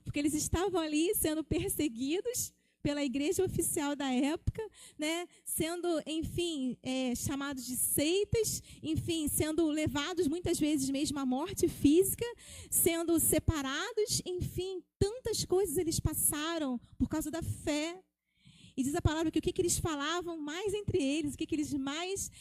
porque eles estavam ali sendo perseguidos pela igreja oficial da época, né? Sendo, enfim, chamados de seitas, enfim, sendo levados muitas vezes mesmo à morte física, sendo separados, enfim, tantas coisas eles passaram por causa da fé. E diz a palavra que o que eles falavam mais entre eles, o que eles mais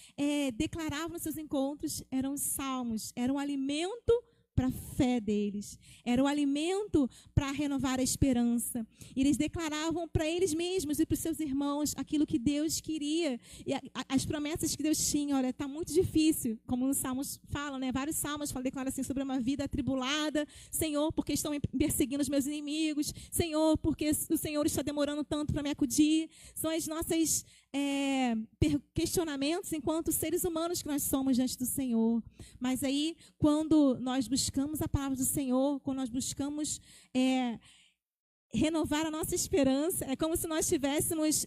declaravam nos seus encontros eram os salmos, era um alimento para a fé deles, era o alimento para renovar a esperança. E eles declaravam para eles mesmos e para os seus irmãos aquilo que Deus queria, e as promessas que Deus tinha. Olha, está muito difícil, como os salmos falam, né? Vários salmos declaram assim sobre uma vida atribulada. Senhor, porque estão perseguindo os meus inimigos. Senhor, porque o Senhor está demorando tanto para me acudir. São as nossas questionamentos enquanto seres humanos que nós somos diante do Senhor. Mas aí, quando nós buscamos a palavra do Senhor, quando nós buscamos renovar a nossa esperança, é como se nós estivéssemos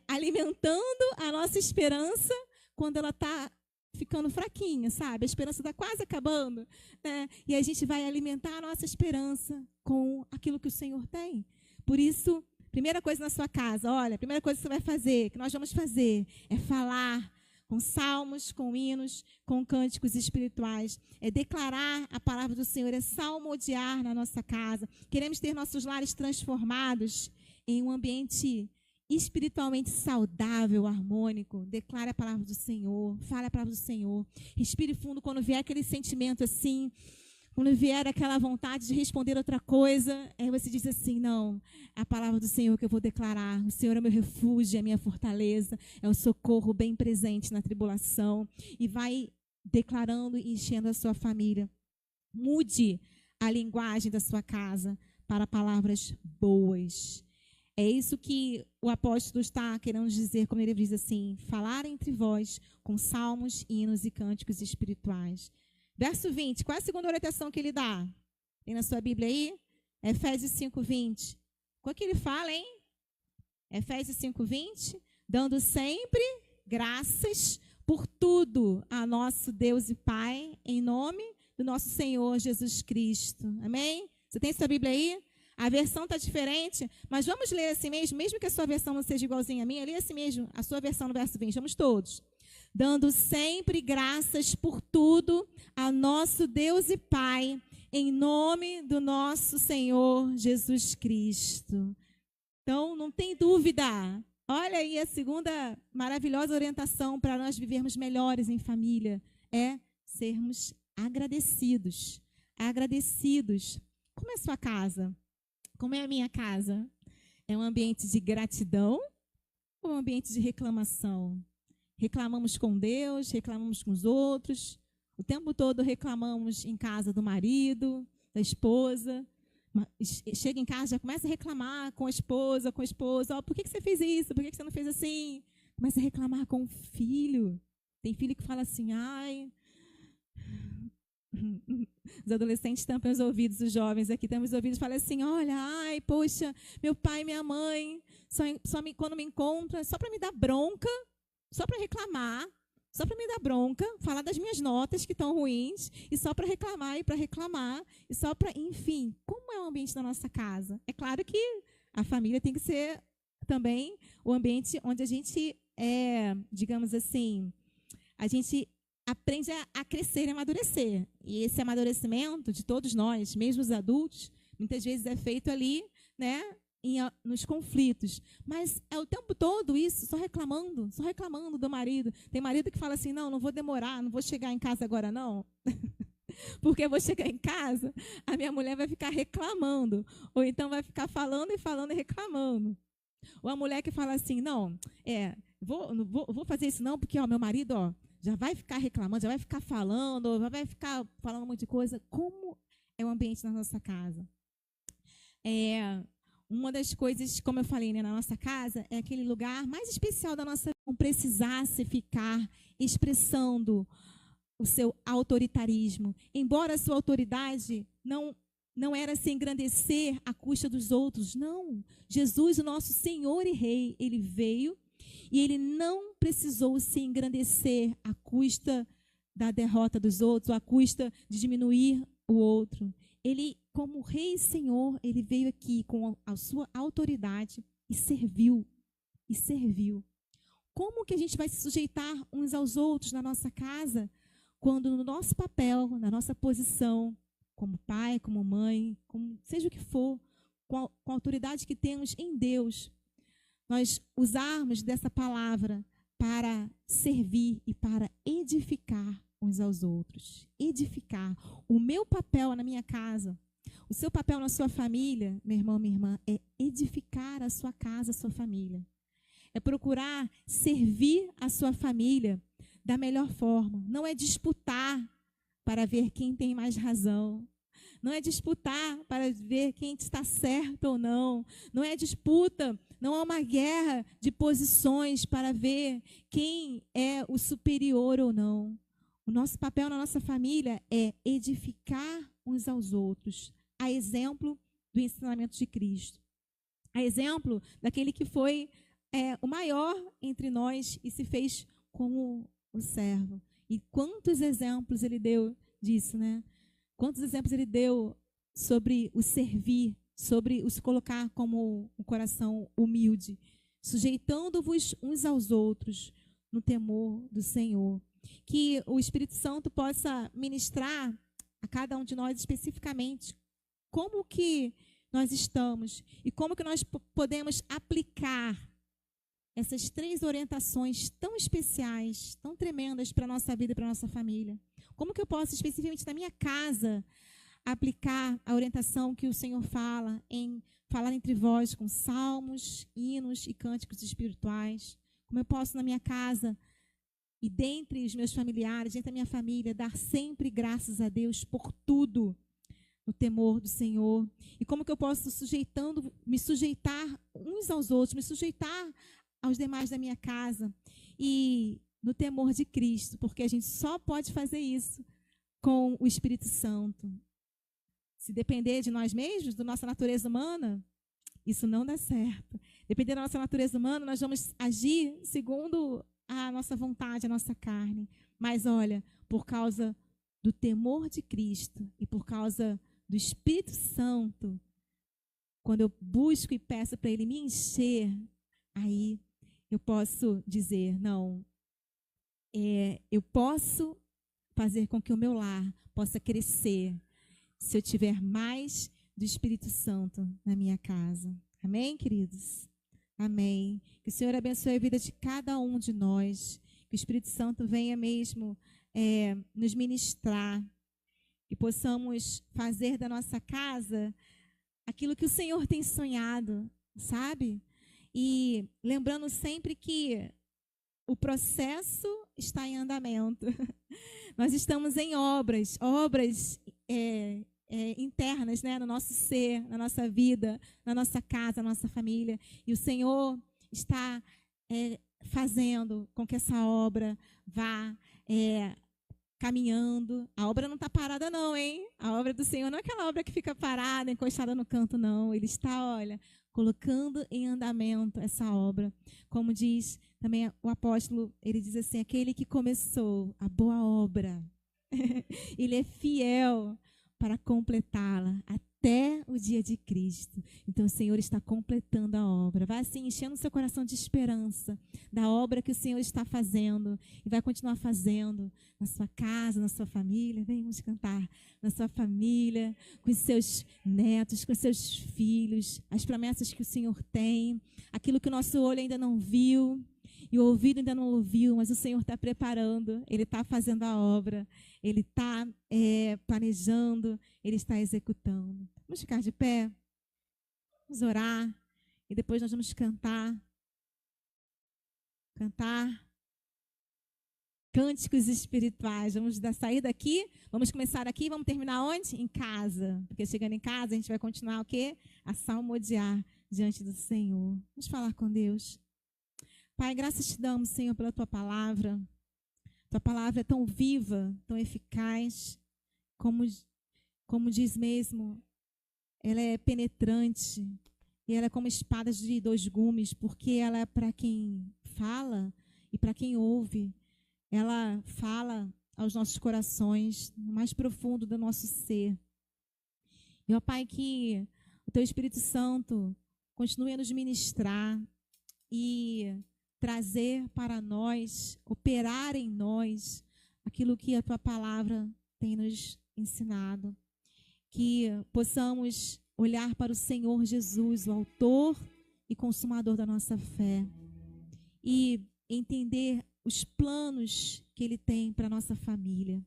alimentando a nossa esperança quando ela está ficando fraquinha, sabe? A esperança está quase acabando, né? E a gente vai alimentar a nossa esperança com aquilo que o Senhor tem. Por isso, primeira coisa na sua casa, olha, a primeira coisa que você vai fazer, que nós vamos fazer, é falar com salmos, com hinos, com cânticos espirituais. É declarar a palavra do Senhor, é salmodiar na nossa casa. Queremos ter nossos lares transformados em um ambiente espiritualmente saudável, harmônico. Declare a palavra do Senhor, fale a palavra do Senhor. Respire fundo quando vier aquele sentimento assim, quando vier aquela vontade de responder outra coisa, aí você diz assim, não, é a palavra do Senhor que eu vou declarar. O Senhor é meu refúgio, é a minha fortaleza, é o socorro bem presente na tribulação. E vai declarando e enchendo a sua família. Mude a linguagem da sua casa para palavras boas. É isso que o apóstolo está querendo dizer, quando ele diz assim, falar entre vós com salmos, hinos e cânticos espirituais. Verso 20, qual é a segunda orientação que ele dá? Tem na sua Bíblia aí? Efésios 5:20. Qual que ele fala, hein? Efésios 5:20. Dando sempre graças por tudo a nosso Deus e Pai, em nome do nosso Senhor Jesus Cristo. Amém? Você tem sua Bíblia aí? A versão está diferente, mas vamos ler assim mesmo que a sua versão não seja igualzinha à minha, lê assim mesmo a sua versão no verso 20. Vamos todos. Dando sempre graças por tudo a nosso Deus e Pai, em nome do nosso Senhor Jesus Cristo. Então, não tem dúvida. Olha aí a segunda maravilhosa orientação para nós vivermos melhores em família. É sermos agradecidos. Agradecidos. Como é a sua casa? Como é a minha casa? É um ambiente de gratidão ou um ambiente de reclamação? Reclamamos com Deus, reclamamos com os outros. O tempo todo reclamamos em casa do marido, da esposa. Chega em casa, já começa a reclamar com a esposa, Oh, por que você fez isso? Por que você não fez assim? Começa a reclamar com o filho. Tem filho que fala assim, ai, Os adolescentes tampam os ouvidos, os jovens aqui tampam os ouvidos e falam assim, olha, ai, poxa, meu pai e minha mãe, quando me encontram, só para me dar bronca, só para reclamar, só para me dar bronca, falar das minhas notas que estão ruins, e só para reclamar, e só para, enfim, como é o ambiente da nossa casa? É claro que a família tem que ser também o ambiente onde a gente digamos assim, a gente aprende a crescer e amadurecer. E esse amadurecimento de todos nós, mesmo os adultos, muitas vezes é feito ali, né, nos conflitos. Mas é o tempo todo isso, só reclamando do marido. Tem marido que fala assim, não vou demorar, não vou chegar em casa agora não. Porque eu vou chegar em casa, a minha mulher vai ficar reclamando. Ou então vai ficar falando e reclamando. Ou a mulher que fala assim, não vou fazer isso não, porque meu marido já vai ficar reclamando, já vai ficar falando, já vai ficar falando um monte de coisa. Como é o ambiente na nossa casa? Uma das coisas, como eu falei, né, na nossa casa, é aquele lugar mais especial da nossa vida. Não precisasse ficar expressando o seu autoritarismo. Embora a sua autoridade não era se engrandecer à custa dos outros, não. Jesus, o nosso Senhor e Rei, ele veio e ele não precisou se engrandecer à custa da derrota dos outros, ou à custa de diminuir o outro. Ele, como Rei e Senhor, ele veio aqui com a sua autoridade e serviu. Como que a gente vai se sujeitar uns aos outros na nossa casa, quando no nosso papel, na nossa posição, como pai, como mãe, como seja o que for, com a autoridade que temos em Deus, nós usarmos dessa palavra para servir e para edificar uns aos outros. Edificar. O meu papel na minha casa, o seu papel na sua família, meu irmão, minha irmã, é edificar a sua casa, a sua família. É procurar servir a sua família da melhor forma. Não é disputar para ver quem tem mais razão. Não é disputar para ver quem está certo ou não. Não é disputa, não é uma guerra de posições para ver quem é o superior ou não. O nosso papel na nossa família é edificar uns aos outros, a exemplo do ensinamento de Cristo. A exemplo daquele que foi o maior entre nós e se fez como o servo. E quantos exemplos ele deu disso, né? Quantos exemplos ele deu sobre o servir, sobre o se colocar como um coração humilde, sujeitando-vos uns aos outros no temor do Senhor. Que o Espírito Santo possa ministrar a cada um de nós especificamente como que nós estamos e como que nós podemos aplicar essas 3 orientações tão especiais, tão tremendas para a nossa vida e para a nossa família. Como que eu posso, especificamente na minha casa, aplicar a orientação que o Senhor fala em falar entre vós com salmos, hinos e cânticos espirituais? Como eu posso, na minha casa e dentre os meus familiares, dentre a minha família, dar sempre graças a Deus por tudo, no temor do Senhor? E como que eu posso, me sujeitar uns aos outros, me sujeitar aos demais da minha casa e no temor de Cristo, porque a gente só pode fazer isso com o Espírito Santo. Se depender de nós mesmos, da nossa natureza humana, isso não dá certo. Depender da nossa natureza humana, nós vamos agir segundo a nossa vontade, a nossa carne. Mas olha, por causa do temor de Cristo e por causa do Espírito Santo, quando eu busco e peço para Ele me encher, aí eu posso dizer, não, eu posso fazer com que o meu lar possa crescer se eu tiver mais do Espírito Santo na minha casa. Amém, queridos? Amém. Que o Senhor abençoe a vida de cada um de nós. Que o Espírito Santo venha mesmo nos ministrar. E possamos fazer da nossa casa aquilo que o Senhor tem sonhado, sabe? E lembrando sempre que o processo está em andamento. Nós estamos em obras internas, né, no nosso ser, na nossa vida, na nossa casa, na nossa família. E o Senhor está fazendo com que essa obra vá caminhando. A obra não está parada não, hein? A obra do Senhor não é aquela obra que fica parada, encostada no canto, não. Ele está, olha, colocando em andamento essa obra. Como diz também o apóstolo, ele diz assim, aquele que começou a boa obra, ele é fiel para completá-la até o dia de Cristo. Então o Senhor está completando a obra. Vai assim, enchendo o seu coração de esperança da obra que o Senhor está fazendo e vai continuar fazendo na sua casa, na sua família. Vamos cantar. Na sua família, com os seus netos, com os seus filhos, as promessas que o Senhor tem, aquilo que o nosso olho ainda não viu e o ouvido ainda não ouviu, mas o Senhor está preparando, Ele está fazendo a obra, Ele está planejando, Ele está executando. Vamos ficar de pé, vamos orar e depois nós vamos cantar cânticos espirituais. Vamos sair daqui, vamos começar aqui e vamos terminar onde? Em casa, porque chegando em casa a gente vai continuar o quê? A salmodiar diante do Senhor. Vamos falar com Deus. Pai, graças te damos, Senhor, pela Tua palavra. Tua palavra é tão viva, tão eficaz, como diz mesmo, ela é penetrante, e ela é como espadas de 2 gumes, porque ela é para quem fala e para quem ouve. Ela fala aos nossos corações, no mais profundo do nosso ser. E, ó Pai, que o Teu Espírito Santo continue a nos ministrar e trazer para nós, operar em nós aquilo que a Tua palavra tem nos ensinado. Que possamos olhar para o Senhor Jesus, o autor e consumador da nossa fé, e entender os planos que Ele tem para a nossa família.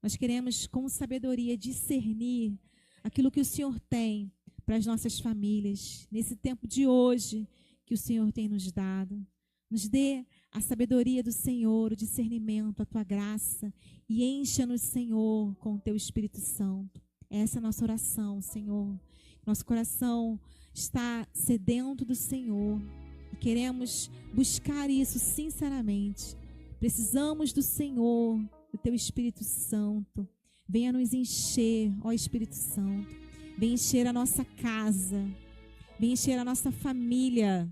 Nós queremos, com sabedoria, discernir aquilo que o Senhor tem para as nossas famílias, nesse tempo de hoje que o Senhor tem nos dado. Nos dê a sabedoria do Senhor, o discernimento, a Tua graça, e encha-nos, Senhor, com o Teu Espírito Santo. Essa é a nossa oração, Senhor. Nosso coração está sedento do Senhor e queremos buscar isso sinceramente. Precisamos do Senhor, do Teu Espírito Santo. Venha nos encher, ó Espírito Santo. Venha encher a nossa casa. Venha encher a nossa família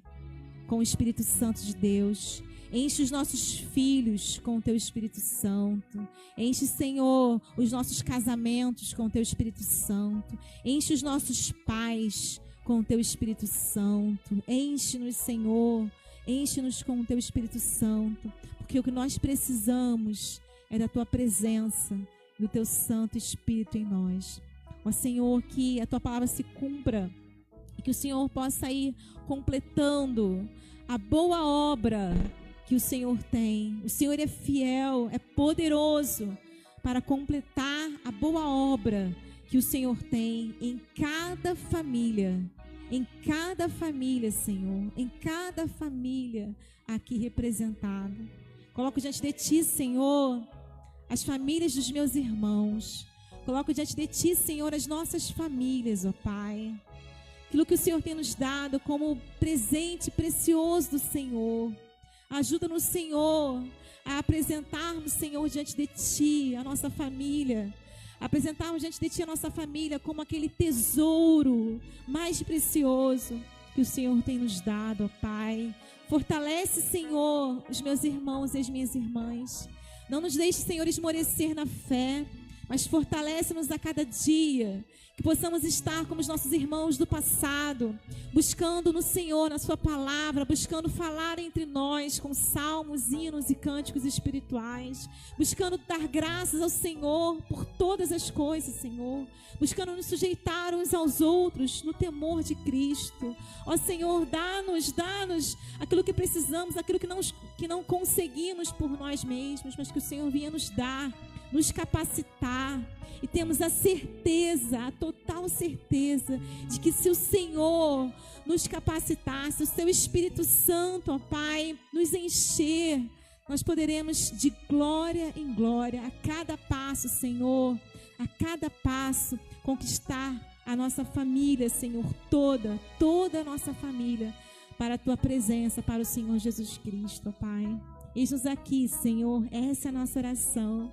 com o Espírito Santo de Deus. Enche os nossos filhos com o Teu Espírito Santo. Enche, Senhor, os nossos casamentos com o Teu Espírito Santo. Enche os nossos pais com o Teu Espírito Santo. Enche-nos, Senhor. Enche-nos com o Teu Espírito Santo. Porque o que nós precisamos é da Tua presença, do Teu Santo Espírito em nós. Ó Senhor, que a Tua palavra se cumpra e que o Senhor possa ir completando a boa obra que o Senhor tem. O Senhor é fiel, é poderoso para completar a boa obra que o Senhor tem em cada família, Senhor, em cada família aqui representada. Coloco diante de Ti, Senhor, as famílias dos meus irmãos. Coloco diante de Ti, Senhor, as nossas famílias, ó Pai. Aquilo que o Senhor tem nos dado como presente precioso do Senhor. Ajuda-nos, Senhor, a apresentarmos, Senhor, diante de Ti, a nossa família. Apresentarmos diante de Ti a nossa família como aquele tesouro mais precioso que o Senhor tem nos dado, ó Pai. Fortalece, Senhor, os meus irmãos e as minhas irmãs. Não nos deixe, Senhor, esmorecer na fé, mas fortalece-nos a cada dia. Que possamos estar como os nossos irmãos do passado, buscando no Senhor, na Sua palavra, buscando falar entre nós com salmos, hinos e cânticos espirituais, buscando dar graças ao Senhor por todas as coisas, Senhor, buscando nos sujeitar uns aos outros no temor de Cristo. Ó Senhor, dá-nos aquilo que precisamos, aquilo que não conseguimos por nós mesmos, mas que o Senhor venha nos dar, nos capacitar. E temos a certeza, a total certeza, de que se o Senhor nos capacitar, se o Seu Espírito Santo, ó Pai, nos encher, nós poderemos de glória em glória, a cada passo, Senhor, a cada passo, conquistar a nossa família, Senhor, toda a nossa família, para a Tua presença, para o Senhor Jesus Cristo, ó Pai. Eis-nos aqui, Senhor, essa é a nossa oração.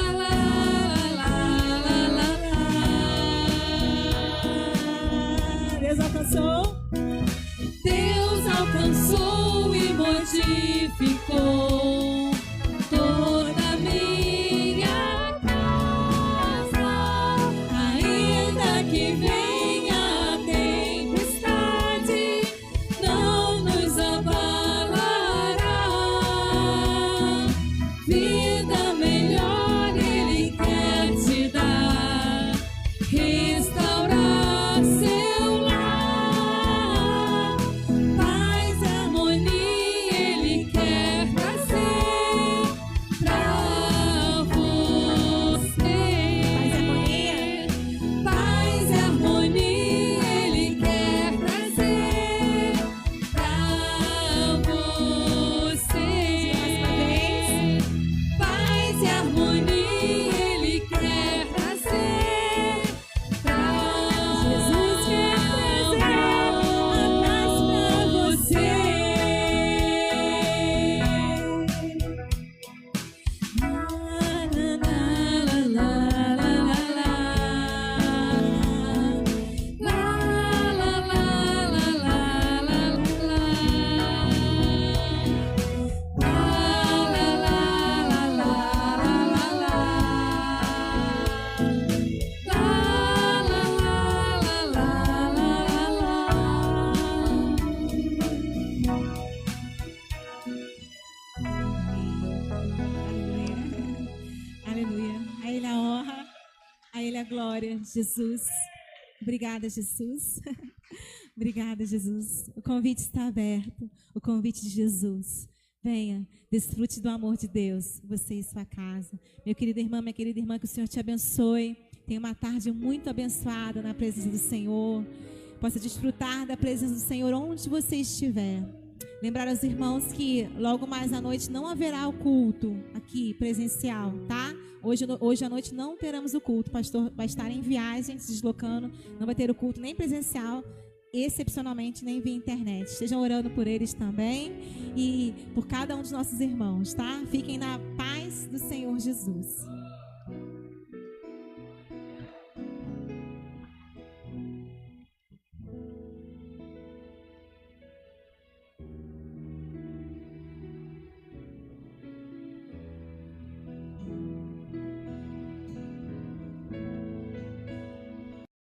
Deus alcançou. Deus alcançou e modificou toda a minha casa, ainda que venha a tempestade, não nos abalará. Vida melhor Ele quer te dar, restaurar seu lar, paz e harmonia Ele quer trazer pra você. Paz e harmonia Ele quer trazer pra você. Paz e harmonia Ele quer trazer pra Jesus quer trazer a paz pra você. Aleluia. A Ele a honra, a Ele a glória, Jesus. Obrigada, Jesus. Obrigada, Jesus. O convite está aberto, o convite de Jesus. Venha, desfrute do amor de Deus, você e sua casa. Meu querido irmão, minha querida irmã, que o Senhor te abençoe. Tenha uma tarde muito abençoada na presença do Senhor. Possa desfrutar da presença do Senhor onde você estiver. Lembrar aos irmãos que logo mais à noite não haverá o culto aqui presencial, tá? Hoje à noite não teremos o culto. O pastor vai estar em viagem, se deslocando. Não vai ter o culto nem presencial, excepcionalmente nem via internet. Estejam orando por eles também e por cada um dos nossos irmãos, tá? Fiquem na paz do Senhor Jesus.